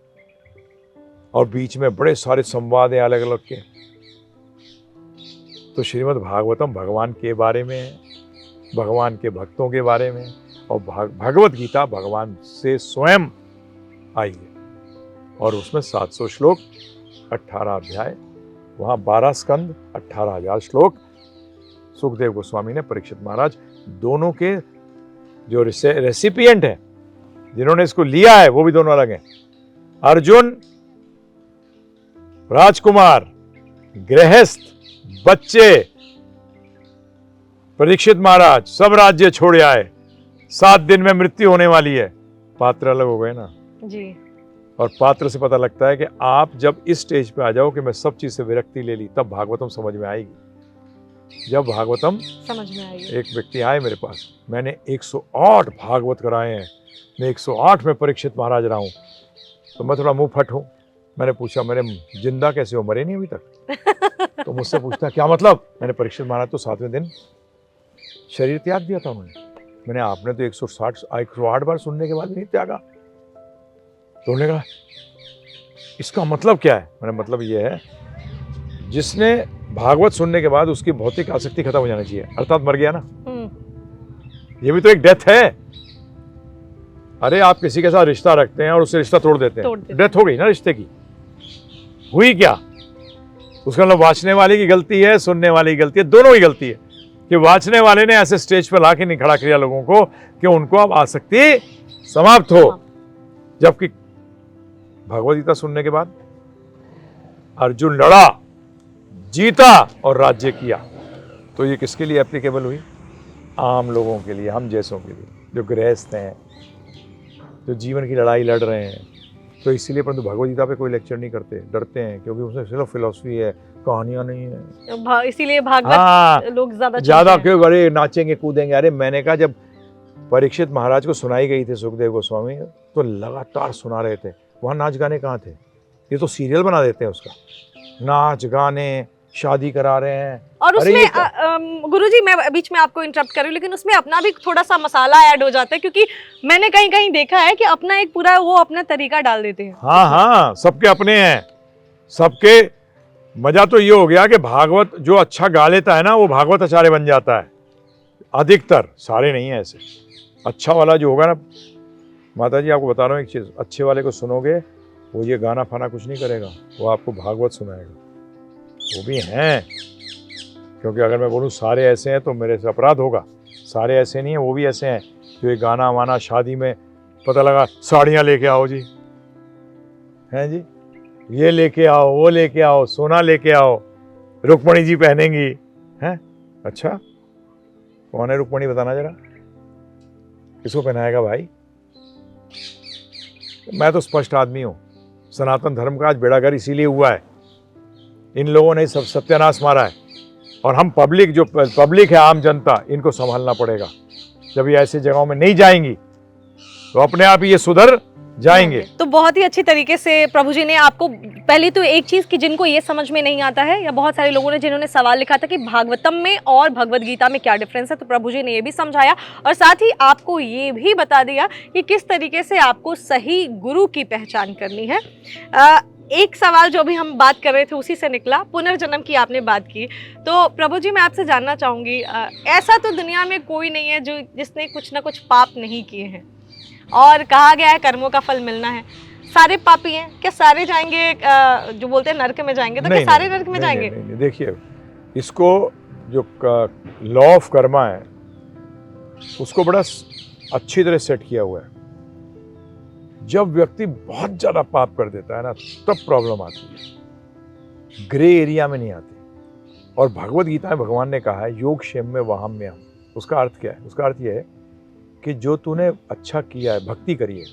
और बीच में बड़े सारे संवाद हैं अलग अलग के। तो श्रीमद् भागवतम भगवान के बारे में है, भगवान के भक्तों के बारे में, और भगवत गीता भगवान से स्वयं आई है, और उसमें 700 श्लोक, 18 अध्याय, वहाँ 12 स्कंद, 18,000 श्लोक। सुखदेव गोस्वामी ने परीक्षित महाराज दोनों के जो रेसिपिएंट हैं, जिन्होंने इसको लिया है, वो भी दोनों अलग हैं। अर्जुन राजकुमार, गृहस्थ, बच्चे, परीक्षित महाराज सब राज्य छोड़ आए, 7 दिन में मृत्यु होने वाली है। पात्र अलग हो गए ना जी। और पात्र से पता लगता है कि आप जब इस स्टेज पे आ जाओ कि मैं सब चीज से विरक्ति ले ली, तब भागवतम समझ में आएगी। जब भागवतम समझ में आएगी। एक व्यक्ति आए मेरे पास, मैंने 108 भागवत कराए हैं, मैं 108 में परीक्षित महाराज रहा हूँ, तो मैं थोड़ा मुंह फट हूँ। मैंने पूछा, मेरे जिंदा कैसे हो, मरे नहीं अभी तक? तो मुझसे पूछता क्या मतलब? मैंने परीक्षित महाराज तो 7वें दिन शरीर त्याग दिया था उन्होंने। मैंने आपने तो 108 बार सुनने के बाद नहीं त्यागा। तो उन्होंने कहा इसका मतलब क्या है? मैंने मतलब ये है, जिसने भागवत सुनने के बाद उसकी भौतिक आसक्ति खत्म हो जानी चाहिए, अर्थात मर गया ना। ये भी तो एक डेथ है। अरे आप किसी के साथ रिश्ता रखते हैं और उससे रिश्ता तोड़ देते हैं, डेथ हो गई ना रिश्ते की। हुई क्या? उसका मतलब वाचने वाले की गलती है, सुनने वाले की गलती है, दोनों की गलती है कि वाचने वाले ने ऐसे स्टेज पर लाके नहीं खड़ा किया लोगों को कि उनको अब आसक्ति समाप्त हो। जबकि भगवद गीता सुनने के बाद अर्जुन लड़ा, जीता और राज्य किया। तो ये किसके लिए एप्लीकेबल हुई? आम लोगों के लिए, हम जैसों के लिए, जो गृहस्थ हैं, जो जीवन की लड़ाई लड़ रहे हैं। तो इसीलिए परंतु भगवद गीता पे कोई लेक्चर नहीं करते, डरते हैं, क्योंकि उसमें सिर्फ फिलॉसफी है, कहानियां नहीं है। इसीलिए भागवत लोग ज्यादा क्यों, अरे नाचेंगे कूदेंगे। अरे मैंने कहा, जब परीक्षित महाराज को सुनाई गई थी सुखदेव गोस्वामी, तो लगातार सुना रहे थे। वहाँ नाच गाने कहाँ थे? ये तो सीरियल बना देते हैं उसका, नाच गाने, शादी करा रहे हैं। और उसमें गुरुजी मैं बीच में आपको इंटरप्ट कर रही हूँ, लेकिन उसमें अपना भी थोड़ा सा मसाला ऐड हो जाता है, क्योंकि मैंने कहीं कहीं देखा है कि अपना एक पूरा वो अपना तरीका डाल देते हैं। हाँ, सबके अपने हैं, सबके। मजा तो ये हो गया कि भागवत जो अच्छा गा लेता है ना, वो भागवत आचार्य बन जाता है। अधिकतर, सारे नहीं है ऐसे। अच्छा वाला जो होगा ना, माता जी आपको बता रहा हूँ एक चीज़, अच्छे वाले को सुनोगे, वो ये गाना फाना कुछ नहीं करेगा, वो आपको भागवत सुनाएगा। वो भी हैं, क्योंकि अगर मैं बोलूँ सारे ऐसे हैं तो मेरे से अपराध होगा। सारे ऐसे नहीं हैं, वो भी ऐसे हैं जो ये गाना वाना शादी में, पता लगा साड़ियाँ लेके आओ जी, हैं जी, ये लेके आओ, वो लेके आओ, सोना लेके आओ, रुक्मणी जी पहनेंगी, हैं? अच्छा, कौन है रुक्मणी, बताना जरा, किसको पहनाएगा भाई? मैं तो स्पष्ट आदमी हूँ, सनातन धर्म का आज बेड़ागर इसीलिए हुआ है, इन लोगों ने सब सत्यानाश मारा है। और हम पब्लिक, जो पब्लिक है, आम जनता, इनको संभालना पड़ेगा। जब ये ऐसी जगहों में नहीं जाएंगी तो अपने आप ही ये सुधर जाएंगे। तो बहुत ही अच्छी तरीके से प्रभु जी ने आपको, पहली तो एक चीज कि जिनको ये समझ में नहीं आता है, या बहुत सारे लोगों ने जिन्होंने सवाल लिखा था कि भागवतम में और भगवत गीता में क्या डिफरेंस है, तो प्रभु जी ने ये भी समझाया और साथ ही आपको ये भी बता दिया कि किस तरीके से आपको सही गुरु की पहचान करनी है। एक सवाल जो भी हम बात कर रहे थे उसी से निकला, पुनर्जन्म की आपने बात की। तो प्रभु जी मैं आपसे जानना चाहूँगी, ऐसा तो दुनिया में कोई नहीं है जो जिसने कुछ ना कुछ पाप नहीं किए हैं, और कहा गया है कर्मों का फल मिलना है। सारे पापी हैं क्या? सारे जाएंगे, जो बोलते हैं नरक में जाएंगे, तो क्या सारे नरक में जाएंगे? नहीं, देखिए, इसको जो लॉ ऑफ कर्मा है उसको बड़ा अच्छी तरह सेट किया हुआ है। जब व्यक्ति बहुत ज्यादा पाप कर देता है ना, तब प्रॉब्लम आती है, ग्रे एरिया में नहीं आती। और भगवत गीता में भगवान ने कहा है योग क्षेम में वहाम्यहम्। उसका अर्थ क्या है? उसका अर्थ यह है कि जो तूने अच्छा किया है, भक्ति करिए,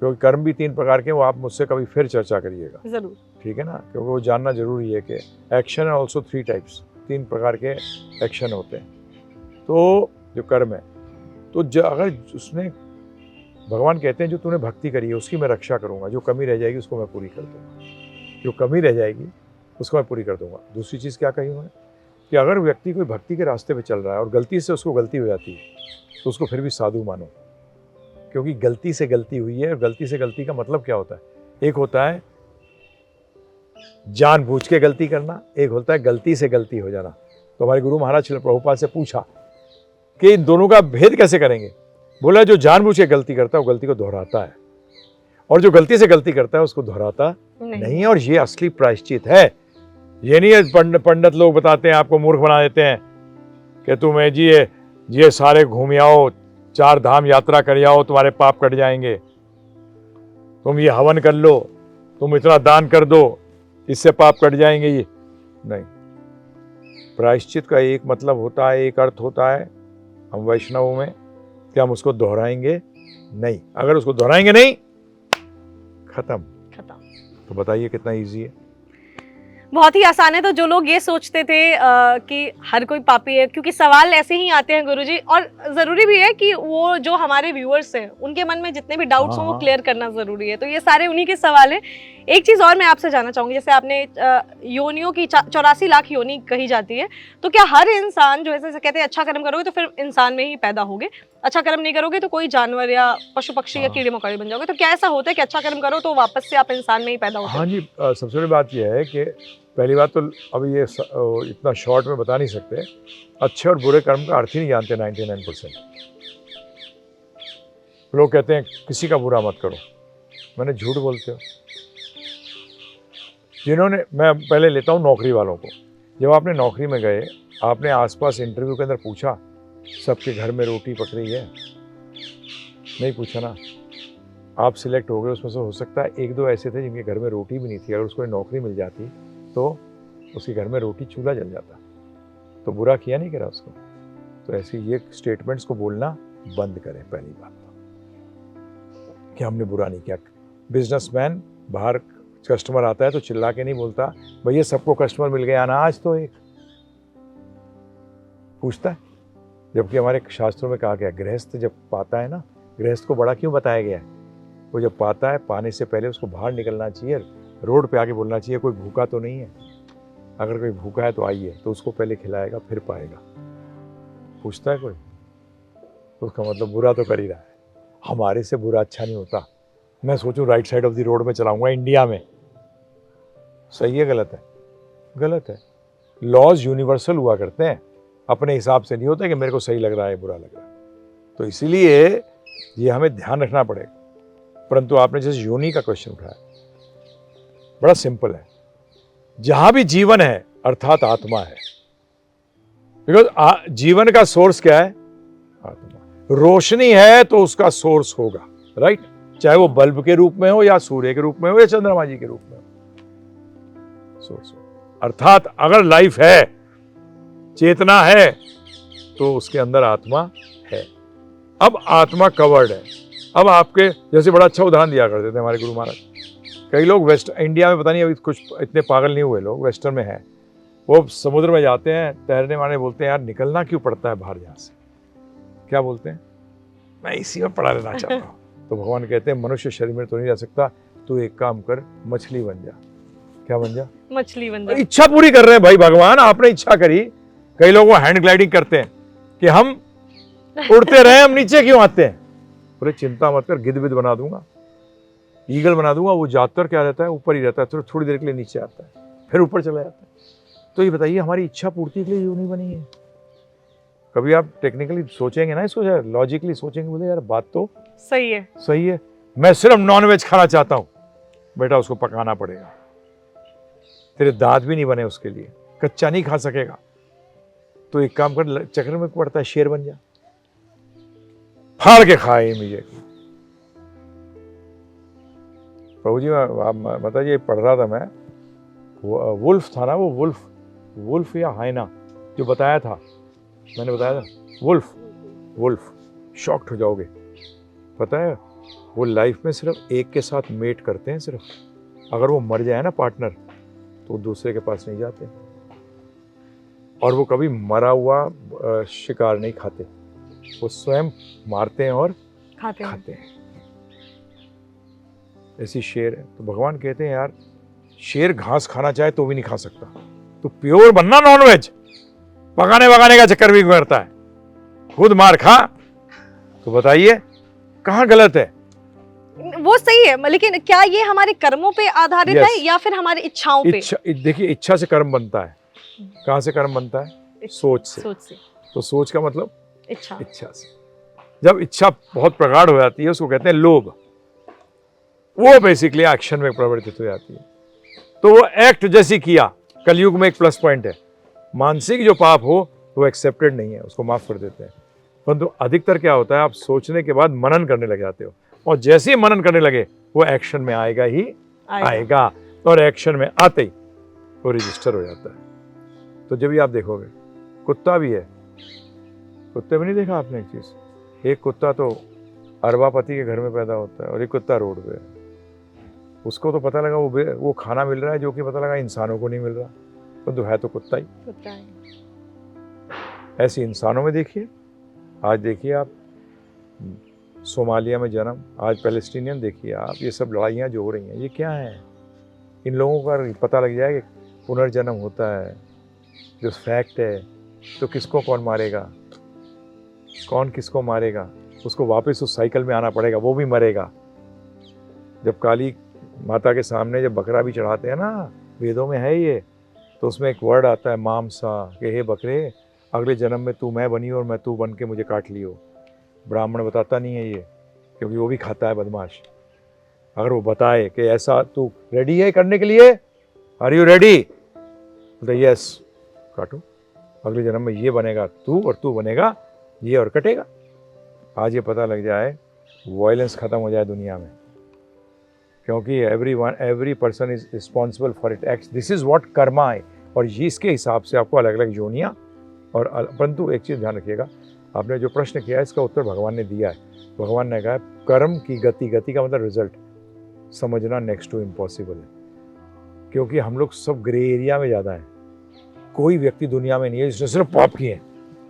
क्योंकि कर्म भी 3 प्रकार के, वो आप मुझसे कभी फिर चर्चा करिएगा, जरूर, ठीक है ना? क्योंकि वो जानना जरूरी है कि एक्शन है ऑल्सो 3 टाइप्स, 3 प्रकार के एक्शन होते हैं। तो जो कर्म है, तो अगर उसने, भगवान कहते हैं जो तूने भक्ति करी है उसकी मैं रक्षा करूंगा, जो कमी रह जाएगी उसको मैं पूरी कर दूंगा, जो कमी रह जाएगी उसको मैं पूरी कर दूंगा। दूसरी चीज़ क्या कही उन्होंने कि अगर व्यक्ति कोई भक्ति के रास्ते पे चल रहा है और गलती से उसको गलती हो जाती है तो उसको फिर भी साधु मानो, क्योंकि गलती से गलती हुई है। और गलती से गलती का मतलब क्या होता है? एक होता है जानबूझ के गलती करना, एक होता है गलती से गलती हो जाना। तो हमारे गुरु महाराज श्रील प्रभुपाद से पूछा कि इन दोनों का भेद कैसे करेंगे? बोला जो जानबूझ के गलती करता है वो गलती को दोहराता है, और जो गलती से गलती करता है उसको दोहराता नहीं। और ये असली प्रायश्चित है। ये नहीं है पंडित लोग बताते हैं, आपको मूर्ख बना देते हैं कि तुम्हें ये सारे घूम आओ, 4 धाम यात्रा कर आओ, तुम्हारे पाप कट जाएंगे, तुम ये हवन कर लो, तुम इतना दान कर दो, इससे पाप कट जाएंगे। ये नहीं, प्रायश्चित का एक मतलब होता है, एक अर्थ होता है हम वैष्णवों में कि हम उसको दोहराएंगे नहीं। अगर उसको दोहराएंगे नहीं, खत्म। तो बताइए कितना इजी है? बहुत ही आसान है। तो जो लोग ये सोचते थे कि हर कोई पापी है, क्योंकि सवाल ऐसे ही आते हैं गुरुजी, और ज़रूरी भी है कि वो जो हमारे व्यूअर्स हैं उनके मन में जितने भी डाउट्स हों वो क्लियर करना ज़रूरी है। तो ये सारे उन्हीं के सवाल हैं। एक चीज़ और मैं आपसे जानना चाहूँगी, जैसे आपने योनियों की 84 लाख योनि कही जाती है, तो क्या हर इंसान जो ऐसे कहते हैं अच्छा कर्म करोगे तो फिर इंसान में ही पैदा होगे, अच्छा कर्म नहीं करोगे तो कोई जानवर या पशु पक्षी या कीड़े मकोड़े बन जाओगे? तो क्या ऐसा होता है कि अच्छा कर्म करो तो वापस से आप इंसान में ही पैदा होते हैं? हाँ जी, सबसे बड़ी बात यह है कि पहली बात तो अभी ये इतना शॉर्ट में बता नहीं सकते, अच्छे और बुरे कर्म का अर्थ ही नहीं जानते 99%। लोग कहते हैं किसी का बुरा मत करो, मैंने झूठ बोलते हो। जिन्होंने, मैं पहले लेता हूँ नौकरी वालों को, जब आपने नौकरी में गए, आपने आसपास इंटरव्यू के अंदर पूछा सबके घर में रोटी पक रही है? नहीं पूछा ना। आप सिलेक्ट हो गए, उसमें से हो सकता है 1-2 ऐसे थे जिनके घर में रोटी भी नहीं थी। अगर उसको नौकरी मिल जाती तो उसके घर में रोटी चूल्हा जल जाता, तो बुरा किया नहीं करा उसको। तो ऐसे ये स्टेटमेंट्स को बोलना बंद करें। पहली बात तो कि हमने बुरा नहीं किया। बिजनेसमैन बाहर कस्टमर आता है तो चिल्ला के नहीं बोलता भैया सबको कस्टमर मिल गया ना आज, तो एक पूछता है। जबकि हमारे शास्त्रों में कहा गया गृहस्थ जब पाता है ना, गृहस्थ को बड़ा क्यों बताया गया है? वो जब पाता है, पाने से पहले उसको बाहर निकलना चाहिए, रोड पे आके बोलना चाहिए कोई भूखा तो नहीं है, अगर कोई भूखा है तो आइए, तो उसको पहले खिलाएगा फिर पाएगा। पूछता है कोई, तो उसका मतलब बुरा तो कर ही रहा है। हमारे से बुरा अच्छा नहीं होता। मैं सोचूं right side of the road में चलाऊंगा इंडिया में, सही है गलत है? गलत है। लॉज यूनिवर्सल हुआ करते हैं, अपने हिसाब से नहीं होता कि मेरे को सही लग रहा है बुरा लग रहा है। तो इसीलिए ये हमें ध्यान रखना पड़ेगा। परंतु आपने जैसे योनि का क्वेश्चन उठाया, बड़ा सिंपल है। जहां भी जीवन है अर्थात आत्मा है, बिकॉज जीवन का सोर्स क्या है? आत्मा। रोशनी है तो उसका सोर्स होगा, राइट? चाहे वो बल्ब के रूप में हो या सूर्य के रूप में हो या चंद्रमा जी के रूप में हो, सोर्स हो। अर्थात अगर लाइफ है, चेतना है, तो उसके अंदर आत्मा है। अब आत्मा कवर्ड है। अब आपके जैसे बड़ा अच्छा उदाहरण दिया करते थे हमारे गुरु महाराज कई लोग वेस्ट इंडिया में पता नहीं अभी कुछ इतने पागल नहीं हुए लोग, वेस्टर्न में है, वो समुद्र में जाते हैं तैरने वाले, बोलते हैं यार निकलना क्यों पड़ता है बाहर यहाँ से, क्या बोलते हैं, मैं इसी में पड़ा रहना चाहता हूँ। तो भगवान कहते हैं मनुष्य शरीर में तो नहीं रह सकता, तू एक काम कर, मछली बन जा। क्या बन जा? मछली बन जा। इच्छा पूरी कर रहे हैं भाई भगवान, आपने इच्छा करी। कई लोग वो हैंड ग्लाइडिंग करते हैं कि हम उड़ते रहे, हम नीचे क्यों आते हैं। बोले चिंता मत कर, गिद्ध बना दूंगा, ईगल बना दूंगा। वो ज्यादातर क्या रहता है, ऊपर ही रहता है, थोड़ी देर के लिए नीचे आता है, फिर ऊपर चला जाता है। तो ये बताइए हमारी इच्छा पूर्ति के लिए क्यों नहीं बनी है? कभी आप टेक्निकली सोचेंगे ना इसको, लॉजिकली सोचेंगे, बोले यार बात तो सही है, सही है। मैं सिर्फ नॉनवेज खाना चाहता हूँ, बेटा उसको पकाना पड़ेगा, तेरे दांत भी नहीं बने उसके लिए, कच्चा नहीं खा सकेगा। तो एक काम कर, चक्कर में पड़ता है, शेर बन जा, फाड़ के खाए इमीडिएटली। प्रभु जी मैं बताइए पढ़ रहा था मैं, वुल्फ था ना, वो वुल्फ या हाइना जो बताया था, मैंने बताया था वुल्फ, शॉक्ड हो जाओगे। पता है वो लाइफ में सिर्फ एक के साथ मेट करते हैं सिर्फ, अगर वो मर जाए ना पार्टनर तो दूसरे के पास नहीं जाते, और वो कभी मरा हुआ शिकार नहीं खाते, वो स्वयं मारते हैं और खाते हैं। ऐसी शेर है। तो भगवान कहते हैं यार शेर घास खाना चाहे तो भी नहीं खा सकता, तो प्योर बनना नॉनवेज, पकाने का चक्कर भी करता है, खुद मार खा। तो बताइए कहाँ गलत है? वो सही है, लेकिन क्या ये हमारे कर्मों पे आधारित है या फिर हमारी इच्छाओं पे? देखिए इच्छा से कर्म बनता है। कहाँ से कर्म बनता है? सोच से। तो सोच का मतलब इच्छा से। जब इच्छा बहुत प्रगाढ़ हो जाती है उसको कहते हैं लोभ, वो बेसिकली एक्शन में परिवर्तित हो जाती है। तो वो एक्ट जैसी किया, कलयुग में एक प्लस पॉइंट है, मानसिक जो पाप हो वो एक्सेप्टेड नहीं है, उसको माफ कर देते हैं। परंतु अधिकतर क्या होता है, आप सोचने के बाद मनन करने लग जाते हो, और जैसे ही मनन करने लगे वो एक्शन में आएगा ही आएगा। और एक्शन में आते ही वो रजिस्टर हो जाता है। तो जब भी आप देखोगे, कुत्ता भी है, कुत्ते में नहीं देखा आपने एक चीज, एक कुत्ता तो अरबापति के घर में पैदा होता है और एक कुत्ता रोड पे है। उसको तो पता लगा वो खाना मिल रहा है, जो कि पता लगा इंसानों को नहीं मिल रहा, परंतु है तो कुत्ता ही। ऐसे इंसानों में देखिए, आज देखिए आप सोमालिया में जन्म, आज पैलेस्टीनियन देखिए आप, ये सब लड़ाइयाँ जो हो रही हैं ये क्या है? इन लोगों का पता लग जाए कि पुनर्जन्म होता है, जो फैक्ट है, तो किसको कौन मारेगा, कौन किसको मारेगा, उसको वापस उस साइकिल में आना पड़ेगा, वो भी मरेगा। जब काली माता के सामने जब बकरा भी चढ़ाते हैं ना, वेदों में है ये, तो उसमें एक वर्ड आता है मामसा, कि हे बकरे अगले जन्म में तू मैं बनी और मैं तू बन के मुझे काट लियो। ब्राह्मण बताता नहीं है ये, क्योंकि वो भी खाता है बदमाश। अगर वो बताए कि ऐसा तू रेडी है करने के लिए, आर यू रेडी, बोलते यस, काटो, अगले जन्म में ये बनेगा तू, और तू बनेगा ये और कटेगा। आज ये पता लग जाए, वायलेंस खत्म हो जाए दुनिया में, क्योंकि every person is responsible for it act, this is what Karma है। और इसके हिसाब से आपको अलग अलग योनियाँ और परंतु एक चीज़ ध्यान रखिएगा, आपने जो प्रश्न किया है इसका उत्तर भगवान ने दिया है। भगवान ने कहा कर्म की गति का मतलब रिजल्ट समझना नेक्स्ट टू इम्पॉसिबल है, क्योंकि हम लोग सब ग्रे एरिया में ज़्यादा है। कोई व्यक्ति दुनिया में नहीं है जिसने सिर्फ पाप किए हैं,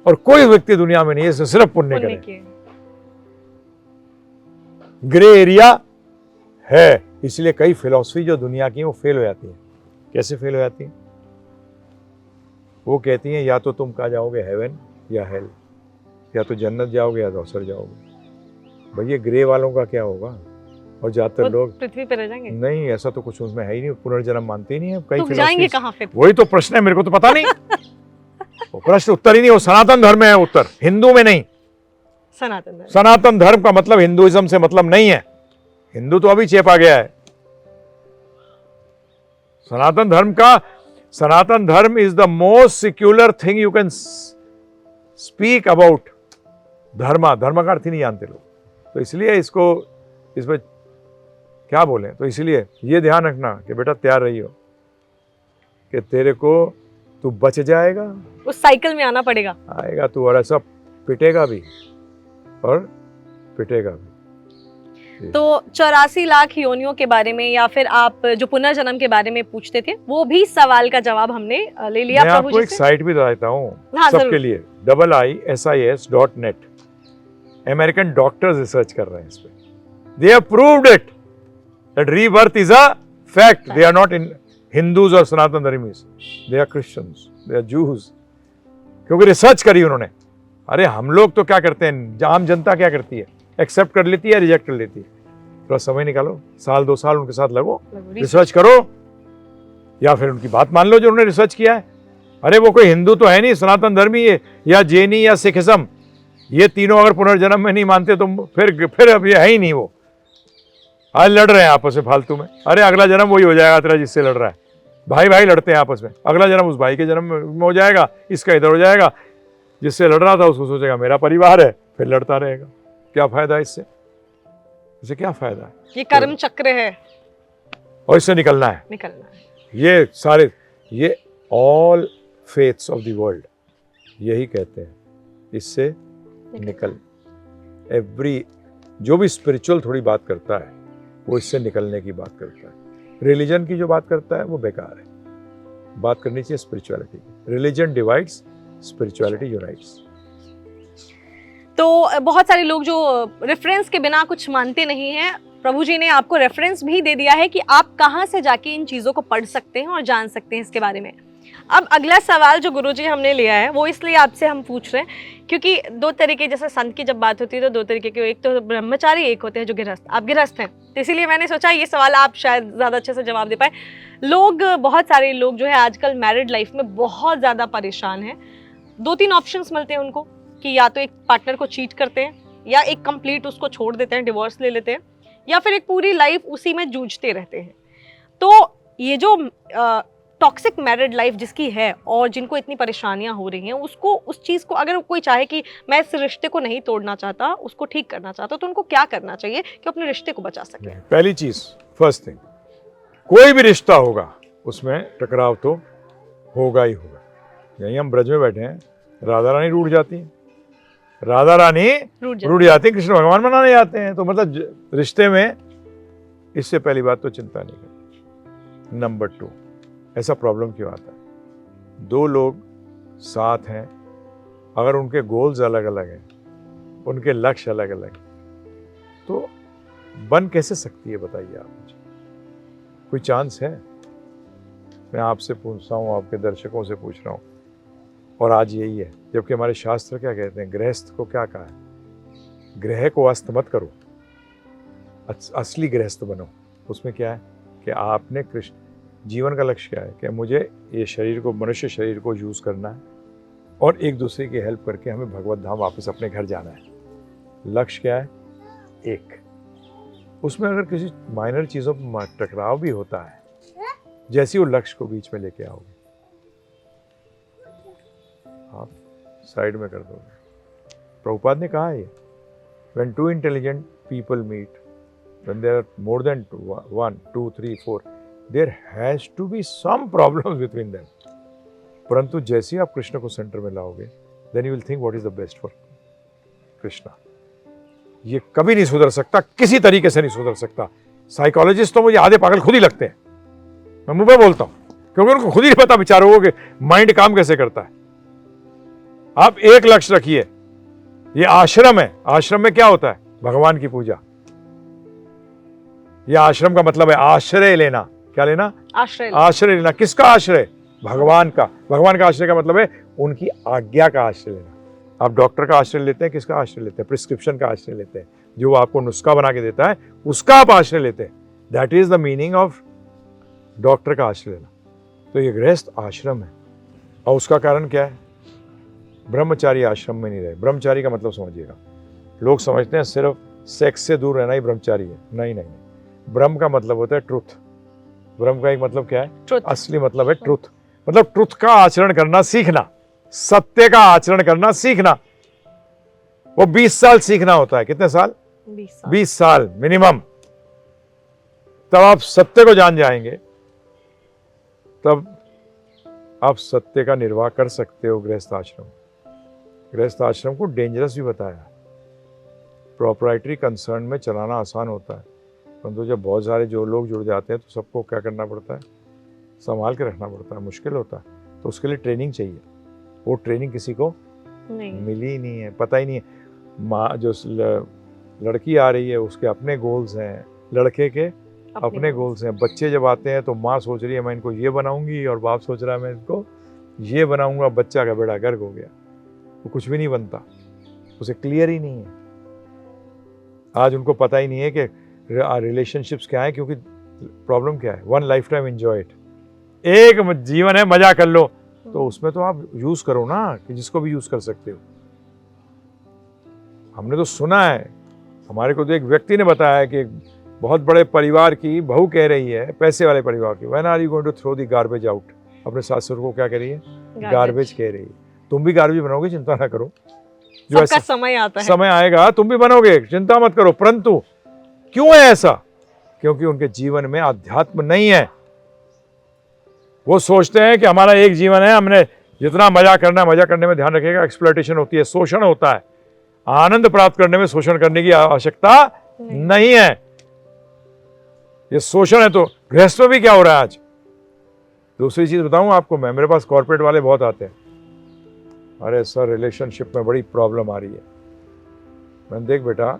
और कोई व्यक्ति दुनिया में नहीं है जिसने सिर्फ पुण्य करे। ग्रे एरिया है, इसलिए कई फिलॉसफी जो दुनिया की वो फेल हो जाती है। कैसे फेल हो जाती है? वो कहती हैं या तो तुम कहाँ जाओगे, हेवन या हेल, या तो जन्नत जाओगे या दोसर जाओगे। भैया ग्रे वालों का क्या होगा? और ज्यादातर लोग पृथ्वी पे रह जाएंगे। नहीं, ऐसा तो कुछ उसमें है ही नहीं, पुनर्जन्म मानते ही नहीं है। कई जाएंगे कहाँ फिर? वही तो प्रश्न है, मेरे को तो पता नहीं। वो प्रश्न उत्तर ही नहीं, वो सनातन धर्म में है उत्तर, हिंदू में नहीं। सनातन धर्म का मतलब हिंदुइज्म से मतलब नहीं है, हिंदू तो अभी चेपा गया है। सनातन धर्म is the most secular thing you can speak about. धर्म का अर्थ ही नहीं जानते लोग, तो इसलिए इसमें क्या बोलें। तो इसलिए ये ध्यान रखना कि बेटा तैयार रहियो कि तेरे को तू बच जाएगा, उस साइकिल में आना पड़ेगा, आएगा तू, और ऐसा पिटेगा भी और पिटेगा भी। तो 84 लाख योनियों के बारे में या फिर आप जो पुनर्जन्म के बारे में पूछते थे वो भी सवाल का जवाब हमने ले लिया मैं प्रभु आपको जी एक से। साइट भी बताता हूँ हाँ, सबके जरूर। लिए, IISIS.net। अमेरिकन डॉक्टर्स रिसर्च कर रहे हैं इस पे। They have proved it that rebirth is a fact. They are not in Hindus और सनातन धर्मीज, they are Christians, they are Jews, क्योंकि रिसर्च करी उन्होंने। अरे हम लोग तो क्या करते हैं, आम जनता क्या करती है, एक्सेप्ट कर लेती है, रिजेक्ट कर लेती है। थोड़ा समय निकालो, साल 2 साल उनके साथ लगो, रिसर्च करो, या फिर उनकी बात मान लो जो उन्होंने रिसर्च किया है। अरे वो कोई हिंदू तो है नहीं, सनातन धर्मी है या जैनी या सिखिज्म, ये तीनों अगर पुनर्जन्म में नहीं मानते तो फिर अब ये है ही नहीं। वो आज लड़ रहे हैं आपस में फालतू में। अरे अगला जन्म वही हो जाएगा तेरा जिससे लड़ रहा है। भाई भाई लड़ते हैं आपस में, अगला जन्म उस भाई के जन्म में हो जाएगा, इसका इधर हो जाएगा। जिससे लड़ रहा था उसको सोचेगा मेरा परिवार है, फिर लड़ता रहेगा। क्या फायदा इससे, इससे क्या फायदा है? ये कर्म चक्र है, और इससे निकलना है। ये सारे, ये all faiths of the world यही कहते हैं, इससे निकल। एवरी जो भी स्पिरिचुअल थोड़ी बात करता है वो इससे निकलने की बात करता है। रिलीजन की जो बात करता है वो बेकार है। बात करनी चाहिए स्पिरिचुअलिटी की। Religion divides, spirituality unites. तो बहुत सारे लोग जो रेफरेंस के बिना कुछ मानते नहीं हैं, प्रभु जी ने आपको रेफरेंस भी दे दिया है कि आप कहाँ से जाके इन चीज़ों को पढ़ सकते हैं और जान सकते हैं इसके बारे में। अब अगला सवाल जो गुरुजी हमने लिया है वो इसलिए आपसे हम पूछ रहे हैं क्योंकि 2 तरीके, जैसे संत की जब बात होती है तो 2 तरीके के, एक तो ब्रह्मचारी, एक होते हैं जो गृहस्थ। आप गृहस्थ हैं तो इसीलिए मैंने सोचा ये सवाल आप शायद ज़्यादा अच्छे से जवाब दे पाए। लोग, बहुत सारे लोग जो है आजकल मैरिड लाइफ में बहुत ज़्यादा परेशान हैं। 2-3 ऑप्शंस मिलते हैं उनको कि या तो एक पार्टनर को चीट करते हैं, या एक कंप्लीट उसको छोड़ देते हैं, डिवोर्स ले लेते हैं, या फिर एक पूरी लाइफ उसी में जूझते रहते हैं। तो ये जो टॉक्सिक मैरिड लाइफ जिसकी है और जिनको इतनी परेशानियां हो रही हैं, उसको, उस चीज़ को अगर कोई चाहे कि मैं इस रिश्ते को नहीं तोड़ना चाहता, उसको ठीक करना चाहता, तो उनको क्या करना चाहिए कि अपने रिश्ते को बचा सके? पहली चीज, फर्स्ट थिंग, कोई भी रिश्ता होगा उसमें टकराव तो होगा ही होगा। यहीं हम ब्रज में बैठे हैं, राधा रानी रूठ जाती हैं, राधा रानी रूठ जाती हैं, कृष्ण भगवान मनाने जाते हैं। तो मतलब रिश्ते में इससे पहली बात तो चिंता नहीं करनी। नंबर 2, ऐसा प्रॉब्लम क्यों आता है? 2 लोग साथ हैं, अगर उनके गोल्स अलग अलग हैं, उनके लक्ष्य अलग अलग हैं, तो बन कैसे सकती है बताइए आप मुझे? कोई चांस है? मैं आपसे पूछता हूँ, आपके दर्शकों से पूछ रहा हूँ, और आज यही है। जबकि हमारे शास्त्र क्या कहते हैं, गृहस्थ को क्या कहा है? ग्रह को अस्त मत करो, असली गृहस्थ बनो। उसमें क्या है कि आपने कृष्ण, जीवन का लक्ष्य क्या है कि मुझे ये शरीर को, मनुष्य शरीर को यूज़ करना है और एक दूसरे की हेल्प करके हमें भगवत धाम वापस अपने घर जाना है। लक्ष्य क्या है? एक। उसमें अगर किसी माइनर चीज़ों पर टकराव भी होता है, जैसे वो लक्ष्य को बीच में लेके आओगे, आप साइड में कर दोगे। प्रभुपाद ने कहा है, when two intelligent people meet, when there are more than 1, 2, 3, 4, there has to be some problems between them. परंतु जैसे ही आप कृष्ण को सेंटर में लाओगे, then you will think what is the best for Krishna. ये कभी नहीं सुधर सकता, किसी तरीके से नहीं सुधर सकता। साइकोलॉजिस्ट तो मुझे आधे पागल खुद ही लगते हैं, मैं मुंह पे बोलता हूँ, क्योंकि उनको खुद ही नहीं पता बेचारों को कि माइंड काम कैसे करता है। आप एक लक्ष्य रखिए, ये आश्रम है, आश्रम में क्या होता है? भगवान की पूजा। यह आश्रम का मतलब है आश्रय लेना। क्या लेना? आश्रय लेना। किसका आश्रय? भगवान का। भगवान का आश्रय का मतलब है उनकी आज्ञा का आश्रय लेना। आप डॉक्टर का आश्रय लेते हैं, किसका आश्रय लेते हैं? प्रिस्क्रिप्शन का आश्रय लेते हैं, जो आपको नुस्खा बना के देता है उसका आप आश्रय लेते हैं। That is the meaning of doctor का आश्रय लेना। तो ये गृहस्थ आश्रम है, और उसका कारण क्या है? ब्रह्मचारी आश्रम में नहीं रहे। ब्रह्मचारी का मतलब समझिएगा, लोग समझते हैं सिर्फ सेक्स से दूर रहना ही ब्रह्मचारी है। नहीं नहीं, ब्रह्म का मतलब होता है ट्रुथ। ब्रह्म का एक मतलब क्या है? ट्रुथ। असली मतलब है ट्रुथ, मतलब ट्रुथ का आचरण करना सीखना, सत्य का आचरण करना सीखना। वो 20 साल सीखना होता है। कितने साल? 20 साल मिनिमम। तब आप सत्य को जान जाएंगे, तब आप सत्य का निर्वाह कर सकते हो। गृहस्थ आश्रम, गृहस्थ आश्रम को डेंजरस भी बताया। प्रोप्राइटरी कंसर्न में चलाना आसान होता है, परंतु जब बहुत सारे जो लोग जुड़ जाते हैं तो सबको क्या करना पड़ता है, संभाल के रखना पड़ता है, मुश्किल होता है। तो उसके लिए ट्रेनिंग चाहिए, वो ट्रेनिंग किसी को नहीं। मिली ही नहीं है, पता ही नहीं है। माँ जो लड़की आ रही है उसके अपने गोल्स हैं, लड़के के अपने गोल्स हैं। बच्चे जब आते हैं तो माँ सोच रही है मैं इनको ये बनाऊंगी और बाप सोच रहा है मैं इनको ये बनाऊंगा, बच्चा का बेड़ा गर्क हो गया, वो कुछ भी नहीं बनता, उसे क्लियर ही नहीं है। आज उनको पता ही नहीं है कि रिलेशनशिप्स क्या है, क्योंकि प्रॉब्लम क्या है, one life time enjoy it, एक जीवन है मजा कर लो, तो उसमें तो आप यूज करो ना, कि जिसको भी यूज कर सकते हो। हमने तो सुना है, हमारे को तो एक व्यक्ति ने बताया कि एक बहुत बड़े परिवार की बहू कह रही है, पैसे वाले परिवार की, when are you going to throw the garbage out, अपने सासुर को क्या कह रही है, गार्बेज कह रही है। तुम भी गार्बेज बनोगे, चिंता ना करो, जो सबका समय आता है, समय आएगा तुम भी बनोगे, चिंता मत करो। परंतु क्यों है ऐसा? क्योंकि उनके जीवन में अध्यात्म नहीं है। वो सोचते हैं कि हमारा एक जीवन है, हमने जितना मजा करना है, मजा करने में ध्यान रखेगा, एक्सप्लॉयटेशन होती है, शोषण होता है, आनंद प्राप्त करने में शोषण करने की आवश्यकता नहीं है। ये शोषण है। तो गृहस्थ में भी क्या हो रहा है आज? दूसरी चीज बताऊं आपको मैं, मेरे पास कॉर्पोरेट वाले बहुत आते हैं, अरे सर रिलेशनशिप में बड़ी प्रॉब्लम आ रही है। मैंने देख बेटा,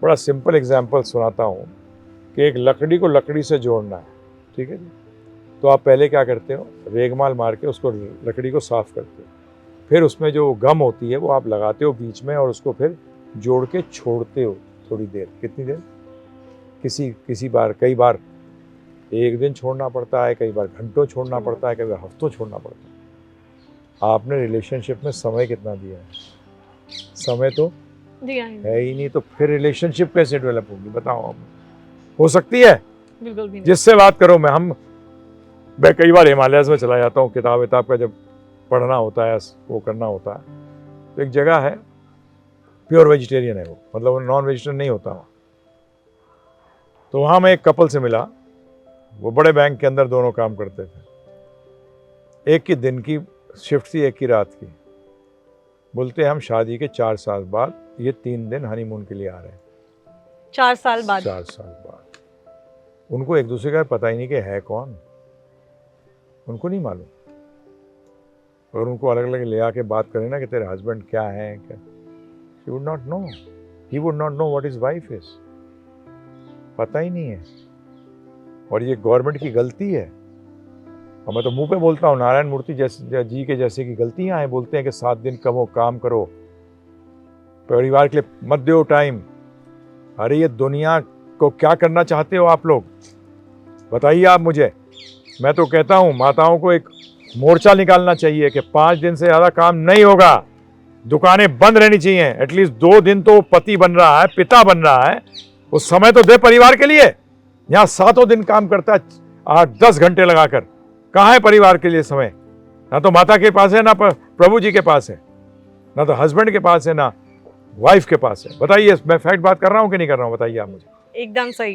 बड़ा सिंपल एग्जांपल सुनाता हूं कि एक लकड़ी को लकड़ी से जोड़ना है, ठीक है जी? तो आप पहले क्या करते हो, रेगमाल मार के उसको लकड़ी को साफ करते हो, फिर उसमें जो गम होती है वो आप लगाते हो बीच में, और उसको फिर जोड़ के छोड़ते हो थोड़ी देर। कितनी देर? किसी बार, कई बार एक दिन छोड़ना पड़ता है, कई बार घंटों छोड़ना पड़ता है, कई बार हफ्तों छोड़ना पड़ता है। आपने रिलेशनशिप में समय कितना दिया है? समय तो दिया है ही नहीं, तो फिर रिलेशनशिप कैसे डेवलप होगी बताओ आप? हो सकती है? बिल्कुल भी नहीं। जिससे बात करो, मैं कई बार हिमालयस में चला जाता हूँ, किताब का जब पढ़ना होता है, वो करना होता है, तो एक जगह है प्योर वेजिटेरियन है वो, मतलब वो नॉन वेजिटेरियन नहीं होता वहाँ। तो वहाँ मैं एक कपल से मिला, वो बड़े बैंक के अंदर दोनों काम करते थे। एक की दिन की शिफ्ट थी, एक की रात की। बोलते हम शादी के 4 साल बाद ये 3 दिन हनीमून के लिए आ रहे हैं। 4 साल बाद? 4 साल बाद। उनको एक दूसरे का पता ही नहीं कि है कौन, उनको नहीं मालूम। और उनको अलग अलग ले आके बात करें ना कि तेरे हस्बैंड क्या है, क्या, he would not know, he would not know what his wife is, पता ही नहीं है। और ये गवर्नमेंट की गलती है। और मैं तो मुंह पे बोलता हूँ, नारायण मूर्ति जी के जैसे की गलतियां हैं। बोलते हैं कि 7 दिन कमो, काम करो, परिवार के लिए मत दो टाइम। अरे ये दुनिया को क्या करना चाहते हो आप लोग, बताइए आप मुझे। मैं तो कहता हूँ माताओं को एक मोर्चा निकालना चाहिए कि 5 दिन से ज्यादा काम नहीं होगा, दुकानें बंद रहनी चाहिए। एटलीस्ट 2 दिन तो पति बन रहा है, पिता बन रहा है, उस समय तो दे परिवार के लिए। यहाँ 7 दिन काम करता है 8-10 घंटे लगाकर, कहाँ है परिवार के लिए समय? ना तो माता के पास है, ना प्रभु जी के पास है, ना तो हस्बैंड के पास है, ना वाइफ के पास है। बताइए, मैं फैक्ट बात कर रहा हूँ कि नहीं कर रहा हूँ, बताइए आप मुझे। एकदम सही,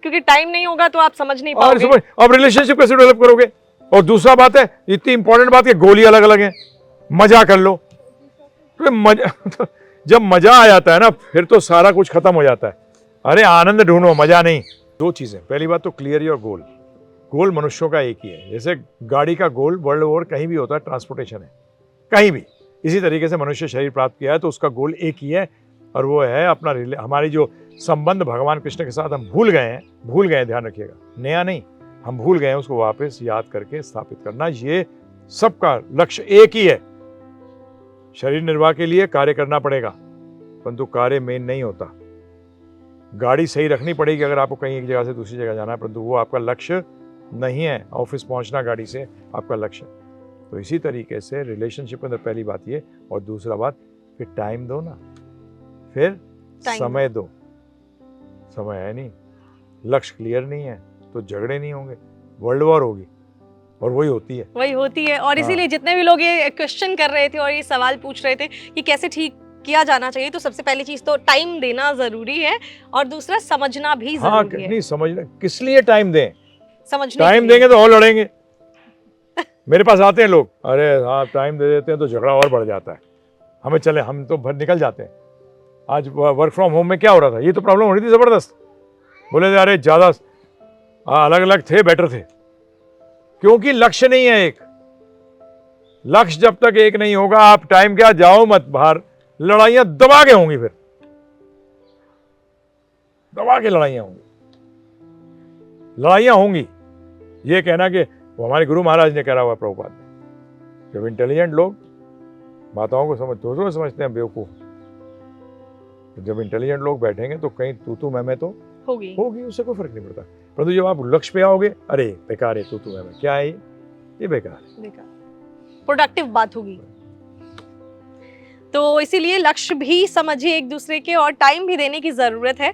क्योंकि टाइम नहीं होगा तो आप समझ नहीं पाओगे। अब रिलेशनशिप कैसे डेवलप करोगे? और दूसरा बात है, इतनी इंपॉर्टेंट बात है, गोली अलग अलग है, मजा कर लो। तो जब मजा आ जाता है ना, फिर तो सारा कुछ खत्म हो जाता है। अरे आनंद ढूंढो, मजा नहीं। 2 चीजें, पहली बात तो क्लियर योर गोल। गोल मनुष्यों का एक ही है। जैसे गाड़ी का गोल वर्ल्ड ओवर कहीं भी होता है, ट्रांसपोर्टेशन है, कहीं भी। इसी तरीके से मनुष्य शरीर प्राप्त किया है तो उसका गोल एक ही है, और वो है अपना हमारी जो संबंध भगवान कृष्ण के साथ हम भूल गए, ध्यान रखिएगा, नया नहीं, हम भूल गए, उसको वापस याद करके स्थापित करना। ये सबका लक्ष्य एक ही है। शरीर निर्वाह के लिए कार्य करना पड़ेगा, परंतु कार्य मेन नहीं होता। गाड़ी सही रखनी पड़ेगी अगर आपको कहीं एक जगह से दूसरी जगह जाना है, परंतु वो आपका लक्ष्य नहीं है। ऑफिस पहुंचना गाड़ी से आपका लक्ष्य। तो इसी तरीके से रिलेशनशिप के अंदर पहली बात ये, और दूसरा बात फिर टाइम दो ना, फिर समय दो। समय है नहीं, लक्ष्य क्लियर नहीं है, तो झगड़े नहीं होंगे, वर्ल्ड वॉर होगी, और वही होती है। और इसीलिए जितने भी लोग ये क्वेश्चन कर रहे थे और ये सवाल पूछ रहे थे कि कैसे ठीक किया जाना चाहिए, तो सबसे पहली चीज तो टाइम देना जरूरी है, और दूसरा समझना भी जरूरी है। नहीं समझना, किस लिए टाइम दें? समझने टाइम देंगे तो और लड़ेंगे। मेरे पास आते हैं लोग, अरे हाँ टाइम दे देते हैं तो झगड़ा और बढ़ जाता है, हम तो निकल जाते हैं। आज वर्क फ्रॉम होम में क्या हो रहा था, ये तो प्रॉब्लम हो रही थी जबरदस्त। बोले थे अरे ज्यादा अलग अलग थे बेटर थे, क्योंकि लक्ष्य नहीं है एक। लक्ष्य जब तक एक नहीं होगा, आप टाइम क्या जाओ मत बाहर, लड़ाइयां दबा के होंगी, फिर दबा के लड़ाइयां होंगी, लड़ाइयां होंगी। ये कहना कि वो हमारे गुरु महाराज ने कहा हुआ प्रभुपाद ने, जब इंटेलिजेंट लोग बातों को दूसरों समझते हैं बेवकूफ, तो जब इंटेलिजेंट लोग बैठेंगे तो कहीं तू मैं तो होगी, उससे कोई फर्क नहीं पड़ता। परंतु जब आप लक्ष्य पे आओगे, अरे बेकार है तू मैं क्या है ये बेकार है, प्रोडक्टिव बात होगी। तो इसीलिए लक्ष्य भी समझिए एक दूसरे के, और टाइम भी देने की जरूरत है।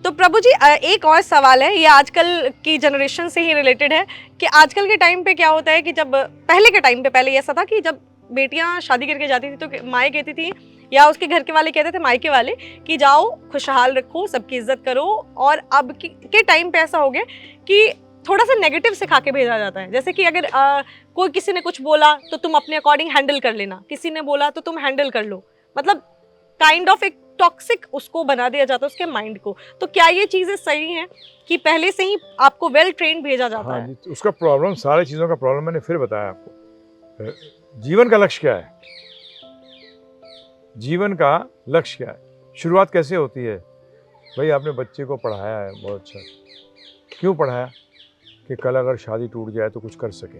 तो प्रभु जी एक और सवाल है, ये आजकल की जनरेशन से ही रिलेटेड है कि आजकल के टाइम पे क्या होता है कि जब पहले के टाइम पे, पहले ऐसा था कि जब बेटियां शादी करके जाती थी तो माएँ कहती थी या उसके घर के वाले कहते थे मायके वाले कि जाओ खुशहाल रखो, सबकी इज्जत करो। और अब के टाइम पे ऐसा हो गया कि थोड़ा सा नेगेटिव सिखा के भेजा जाता है, जैसे कि अगर कोई किसी ने कुछ बोला तो तुम अपने अकॉर्डिंग हैंडल कर लेना, किसी ने बोला तो तुम हैंडल कर लो, मतलब काइंड ऑफ एक टॉक्सिक उसको बना दिया जाता है उसके माइंड को। तो क्या ये चीजें सही हैं कि पहले से ही आपको वेल ट्रेन भेजा जाता हाँ, है? उसका प्रॉब्लम, सारी चीजों का प्रॉब्लम मैंने फिर बताया आपको। जीवन का लक्ष्य क्या है, जीवन का लक्ष्य क्या है, शुरुआत कैसे होती है? भाई आपने बच्चे को पढ़ाया है, बहुत अच्छा, क्यों पढ़ाया? कि कल अगर शादी टूट जाए तो कुछ कर सके।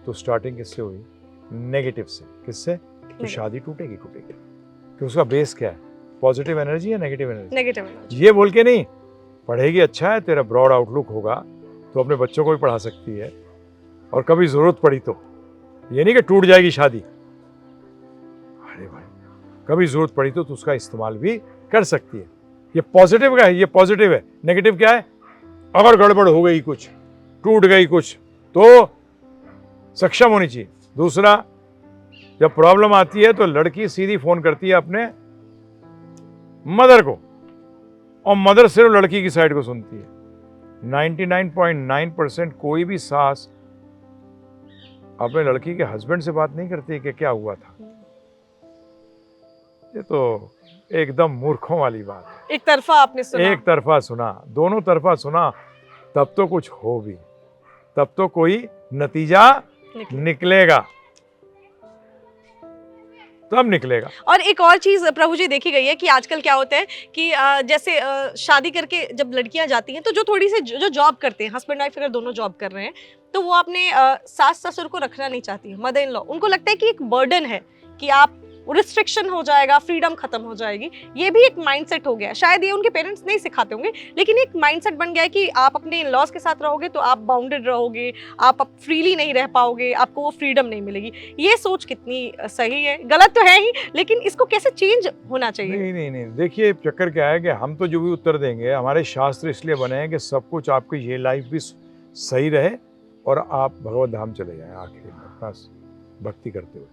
तो स्टार्टिंग किससे हुई? नेगेटिव से। किससे? तो शादी टूटेगी कि उसका बेस क्या है, पॉजिटिव एनर्जी या नेगेटिव एनर्जी? Negative energy. ये बोल के नहीं, पढ़ेगी अच्छा है, तेरा ब्रॉड आउटलुक होगा तो अपने बच्चों को भी पढ़ा सकती है, और कभी जरूरत पड़ी तो, ये नहीं कि टूट जाएगी शादी, अरे भाई कभी जरूरत पड़ी तो उसका इस्तेमाल भी कर सकती है। ये पॉजिटिव का है, ये पॉजिटिव है। नेगेटिव क्या है? अगर गड़बड़ हो गई, कुछ टूट गई कुछ, तो सक्षम होनी चाहिए। दूसरा, जब प्रॉब्लम आती है तो लड़की सीधी फोन करती है अपने मदर को, और मदर सिर्फ लड़की की साइड को सुनती है। 99.9% कोई भी सास अपने लड़की के हस्बैंड से बात नहीं करती कि क्या हुआ था। ये तो एकदम मूर्खों वाली बात है। एक तरफा आपने सुना, एक तरफा सुना, दोनों तरफा सुना, तब तो कुछ हो भी, तब तो कोई नतीजा निकलेगा, तब निकलेगा। और एक और चीज प्रभु जी देखी गई है कि आजकल क्या होता है कि जैसे शादी करके जब लड़कियां जाती हैं तो जो थोड़ी सी जो जॉब करते हैं, हस्बैंड वाइफ अगर दोनों जॉब कर रहे हैं, तो वो अपने सास ससुर को रखना नहीं चाहती है, मदर इन लॉ। उनको लगता है कि एक बर्डन है कि आप रिस्ट्रिक्शन हो जाएगा, फ्रीडम खत्म हो जाएगी। ये भी एक माइंडसेट हो गया है, शायद ये उनके पेरेंट्स नहीं सिखाते होंगे, लेकिन एक माइंडसेट बन गया है कि आप अपने इन लॉज के साथ रहोगे तो आप बाउंडेड रहोगे, आप फ्रीली नहीं रह पाओगे, आपको वो फ्रीडम नहीं मिलेगी। ये सोच कितनी सही है? गलत तो है ही, लेकिन इसको कैसे चेंज होना चाहिए? नहीं, देखिए चक्कर क्या है कि हम तो जो भी उत्तर देंगे, हमारे शास्त्र इसलिए बने हैं कि सब कुछ आपकी ये लाइफ भी सही रहे और आप भगवत धाम चले जाएं आखिर में अपना भक्ति करते हुए।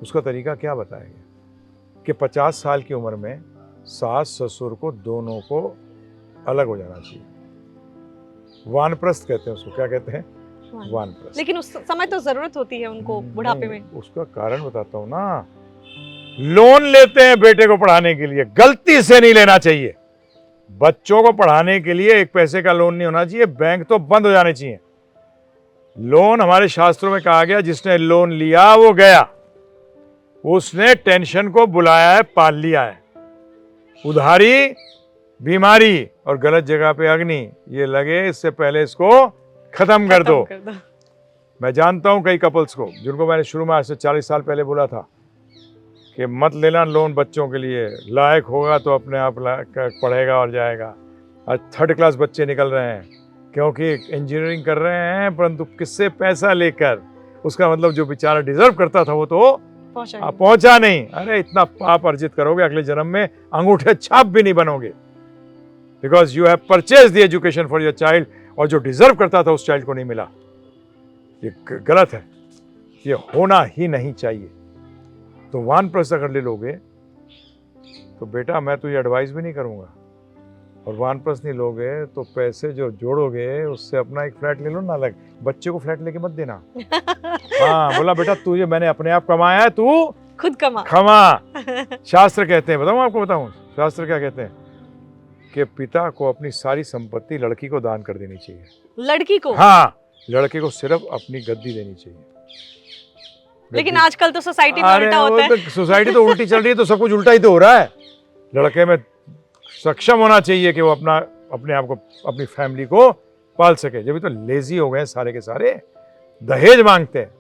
उसका तरीका क्या बताएंगे कि 50 साल की उम्र में सास ससुर को दोनों को अलग हो जाना चाहिए। वानप्रस्थ कहते हैं उसको, क्या कहते हैं? वानप्रस्थ। लेकिन उस समय तो जरूरत होती है उनको बुढ़ापे में। उसका कारण बताता हूँ ना, लोन लेते हैं बेटे को पढ़ाने के लिए, गलती से नहीं लेना चाहिए। बच्चों को पढ़ाने के लिए एक पैसे का लोन नहीं होना चाहिए, बैंक तो बंद हो जाने चाहिए। लोन हमारे शास्त्रों में कहा गया, जिसने लोन लिया वो गया, उसने टेंशन को बुलाया है, पाल लिया है। उधारी, बीमारी और गलत जगह पे अग्नि, ये लगे इससे पहले इसको खत्म कर दो। मैं जानता हूं कई कपल्स को जिनको मैंने शुरू में आज से 40 साल पहले बोला था कि मत लेना लोन बच्चों के लिए, लायक होगा तो अपने आप पढ़ेगा और जाएगा। आज 3rd क्लास बच्चे निकल रहे हैं क्योंकि इंजीनियरिंग कर रहे हैं, परंतु किससे पैसा लेकर। उसका मतलब जो बेचारा डिजर्व करता था वो तो पहुंचा नहीं। अरे इतना पाप अर्जित करोगे, अगले जन्म में अंगूठे छाप भी नहीं बनोगे, because you have purchase the education for your child, और जो डिजर्व करता था उस चाइल्ड को नहीं मिला। ये गलत है, ये होना ही नहीं चाहिए। तो वानप्रस्थ अगर ले लोगे तो बेटा मैं तो ये एडवाइस भी नहीं करूंगा, और वानप्रस्थ नहीं लोगे तो पैसे जो जोड़ोगे उससे अपना एक फ्लैट ले लो ना अलग। बच्चे को फ्लैट लेके मत देना। हाँ, बोला बेटा तुझे मैंने अपने आप कमाया है, तू खुद कमा। शास्त्र कहते हैं, बताऊं आपको, बताऊं शास्त्र क्या कहते हैं, कि पिता को अपनी सारी संपत्ति लड़की को दान कर देनी चाहिए। लड़की को? हाँ, लड़के को सिर्फ अपनी गद्दी देनी चाहिए। लेकिन आजकल तो सोसाइटी में उल्टा होता है। सोसाइटी तो उल्टी चल रही है, तो सब कुछ उल्टा ही तो हो रहा है। लड़के में सक्षम होना चाहिए कि वो अपने आप को, अपनी फैमिली को पाल सके। जब तो लेजी हो गए सारे के सारे, दहेज मांगते हैं।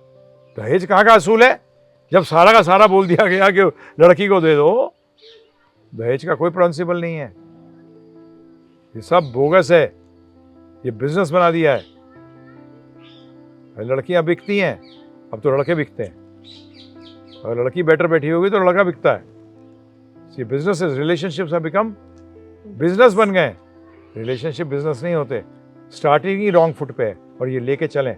दहेज कहाँ का असूल है, जब सारा का सारा बोल दिया गया कि लड़की को दे दो। दहेज का कोई प्रिंसिपल नहीं है, ये सब बोगस है, ये बिजनेस बना दिया है। लड़कियां बिकती हैं, अब तो लड़के बिकते हैं। अगर लड़की बेटर बैठी होगी तो लड़का बिकता है। ये business, relationships have become business बन गए। रिलेशनशिप बिजनेस नहीं होते, स्टार्टिंग ही रॉन्ग फुट पे है, और ये लेके चलें।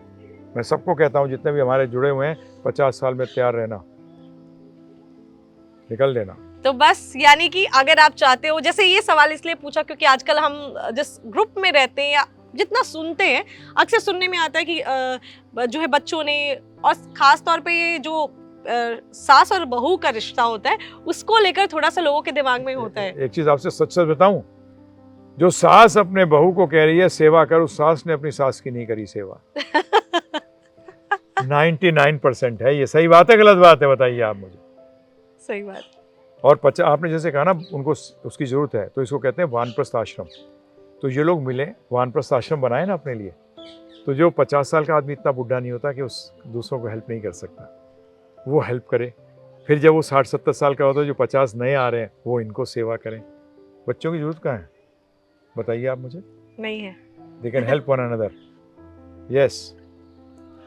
मैं सबको कहता हूँ, जितने भी हमारे जुड़े हुए हैं, 50 साल में तैयार रहना, निकल देना। तो बस यानी कि अगर आप चाहते हो, जैसे ये सवाल इसलिए पूछा क्योंकि आजकल हम जिस ग्रुप में रहते हैं या जितना सुनते हैं, अक्सर सुनने में आता है कि जो है बच्चों ने, और खास तौर पे ये जो सास और बहू का रिश्ता होता है, उसको लेकर थोड़ा सा लोगों के दिमाग में होता है। एक चीज आपसे सच सच बताऊं, जो सास अपने बहू को कह रही है सेवा कर, उस सास ने अपनी सास की नहीं करी सेवा। 99% है ये। सही बात है गलत बात है, बताइए आप मुझे। सही बात। और आपने जैसे कहा ना, उनको उसकी जरूरत है, तो इसको कहते हैं वानप्रस्थ आश्रम। तो ये लोग मिले, वानप्रस्थ आश्रम बनाए ना अपने लिए। तो जो 50 साल का आदमी इतना बुढ़ा नहीं होता कि उस दूसरों को हेल्प नहीं कर सकता, वो हेल्प करे। फिर जब वो 60-70 साल का होता है, जो 50 नए आ रहे हैं, वो इनको सेवा करें। बच्चों की जरूरत कहाँ है, बताइए आप मुझे। नहीं है। They can help one another. Yes.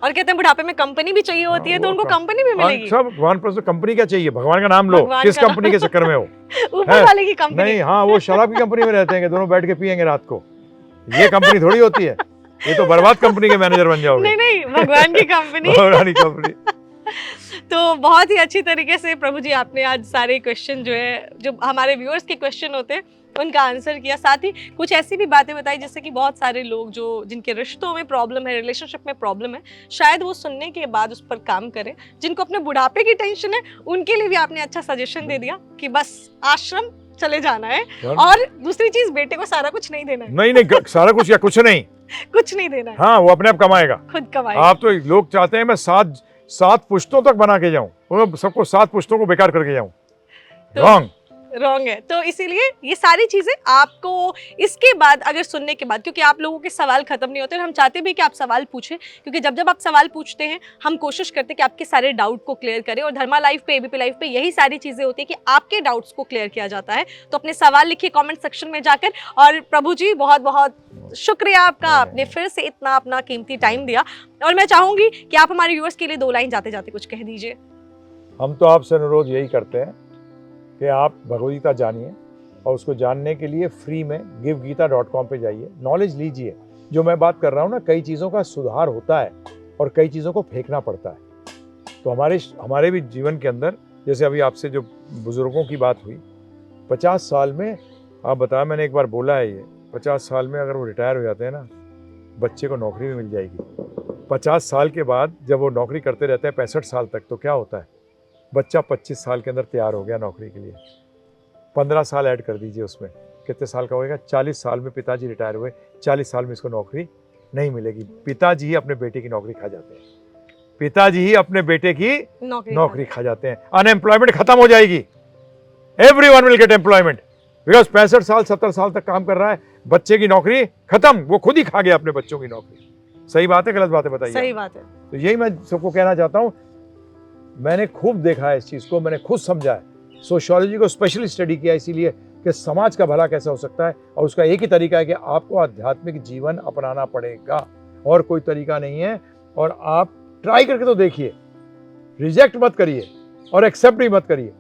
और कहते हैं बुढ़ापे में कंपनी भी चाहिए होती है, तो उनको कंपनी भी मिलेगी। सब वानप्रस्थ कंपनी क्या चाहिए, भगवान का नाम लो। किस कंपनी के चक्कर में हो? ऊपर वाले की कंपनी नहीं। हाँ, वो शराब की कंपनी में रहते हैं कि दोनों बैठ के पियेंगे रात को। ये कंपनी थोड़ी होती है, ये तो बर्बाद कंपनी के मैनेजर बन जाओगे। नहीं नहीं, भगवान की कंपनी। भगवान की कंपनी। तो बहुत ही अच्छी तरीके से प्रभु जी आपने आज सारे क्वेश्चन जो है, जो हमारे व्यूअर्स के क्वेश्चन होते हैं, उनका आंसर किया। साथ ही कुछ ऐसी भी बातें बताई जिससे कि बहुत सारे लोग जो जिनके रिश्तों में प्रॉब्लम है, रिलेशनशिप में प्रॉब्लम है, शायद वो सुनने के बाद उस पर काम करें। जिनको अपने बुढ़ापे की टेंशन है, उनके लिए भी आपने अच्छा सजेशन दे दिया कि बस आश्रम चले जाना है। और दूसरी चीज, बेटे को सारा कुछ नहीं देना है। नहीं, सारा कुछ या कुछ नहीं, कुछ नहीं देना है। हाँ, वो अपने आप कमाएगा, खुद कमाएगा। आप तो लोग चाहते हैं मैं 7 पुश्तों तक बना के जाऊं, सबको 7 पुश्तों को बेकार करके जाऊं। रॉन्ग है। तो इसीलिए ये सारी चीजें आपको इसके बाद, अगर सुनने के बाद, क्योंकि आप लोगों के सवाल खत्म नहीं होते, और हम चाहते भी कि आप सवाल पूछें, क्योंकि जब आप सवाल पूछते हैं, हम कोशिश करते हैं कि आपके सारे डाउट को क्लियर करें। और धर्मा लाइफ पे, एबीपी लाइफ पे यही सारी चीजें होती है कि आपके डाउट्स को क्लियर किया जाता है। तो अपने सवाल लिखिए कॉमेंट सेक्शन में जाकर। और प्रभु जी, बहुत बहुत शुक्रिया आपका, आपने फिर से इतना अपना कीमती टाइम दिया। और मैं चाहूंगी कि आप हमारे व्यूअर्स के लिए 2 लाइन जाते जाते कुछ कह दीजिए। हम तो आपसे अनुरोध यही करते हैं कि आप भगवदगीता जानिए, और उसको जानने के लिए फ्री में givegita.com पे जाइए, नॉलेज लीजिए। जो मैं बात कर रहा हूँ ना, कई चीज़ों का सुधार होता है और कई चीज़ों को फेंकना पड़ता है। तो हमारे भी जीवन के अंदर, जैसे अभी आपसे जो बुजुर्गों की बात हुई, 50 साल में, आप बताया, मैंने एक बार बोला है ये, 50 साल में अगर वो रिटायर हो जाते हैं ना, बच्चे को नौकरी भी मिल जाएगी। 50 साल के बाद जब वो नौकरी करते रहते हैं 65 साल तक, तो क्या होता है, बच्चा 25 साल के अंदर तैयार हो गया नौकरी के लिए। 15 साल ऐड कर दीजिए उसमें, कितने साल का होएगा? 40 साल में पिताजी रिटायर हुए, 40 साल में इसको नौकरी नहीं मिलेगी। पिताजी ही अपने बेटे की नौकरी खा जाते हैं, पिताजी ही अपने बेटे की नौकरी खा जाते हैं। अनएम्प्लॉयमेंट खत्म हो जाएगी, everyone will get employment, because 65 साल 70 साल तक काम कर रहा है, बच्चे की नौकरी खत्म, वो खुद ही खा गया अपने बच्चों की नौकरी। सही बात है गलत बात है, बताइए। सही बात है। तो यही मैं सबको कहना चाहता हूँ, मैंने खूब देखा है इस चीज़ को, मैंने खुद समझा है, सोशियोलॉजी को स्पेशली स्टडी किया, इसीलिए कि समाज का भला कैसे हो सकता है। और उसका एक ही तरीका है कि आपको आध्यात्मिक जीवन अपनाना पड़ेगा, और कोई तरीका नहीं है। और आप ट्राई करके तो देखिए, रिजेक्ट मत करिए और एक्सेप्ट भी मत करिए।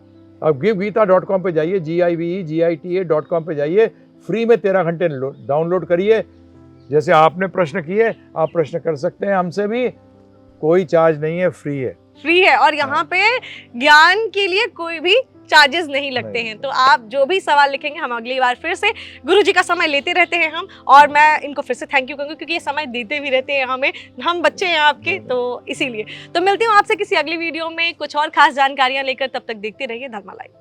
आप givegita.com पे जाइए, GIVEGITA.com पे जाइए, फ्री में 13 घंटे डाउनलोड करिए। जैसे आपने प्रश्न किए, आप प्रश्न कर सकते हैं हमसे भी, कोई चार्ज नहीं है, फ्री है। और यहाँ पे ज्ञान के लिए कोई भी चार्जेस नहीं लगते हैं। तो आप जो भी सवाल लिखेंगे हम अगली बार फिर से गुरुजी का समय लेते रहते हैं हम, और मैं इनको फिर से थैंक यू कहूँगी क्योंकि ये समय देते भी रहते हैं हमें, हम बच्चे हैं आपके, तो इसीलिए। तो मिलती हूँ आपसे किसी अगली वीडियो में कुछ और खास जानकारियाँ लेकर, तब तक देखते रहिए धर्मा लाइव।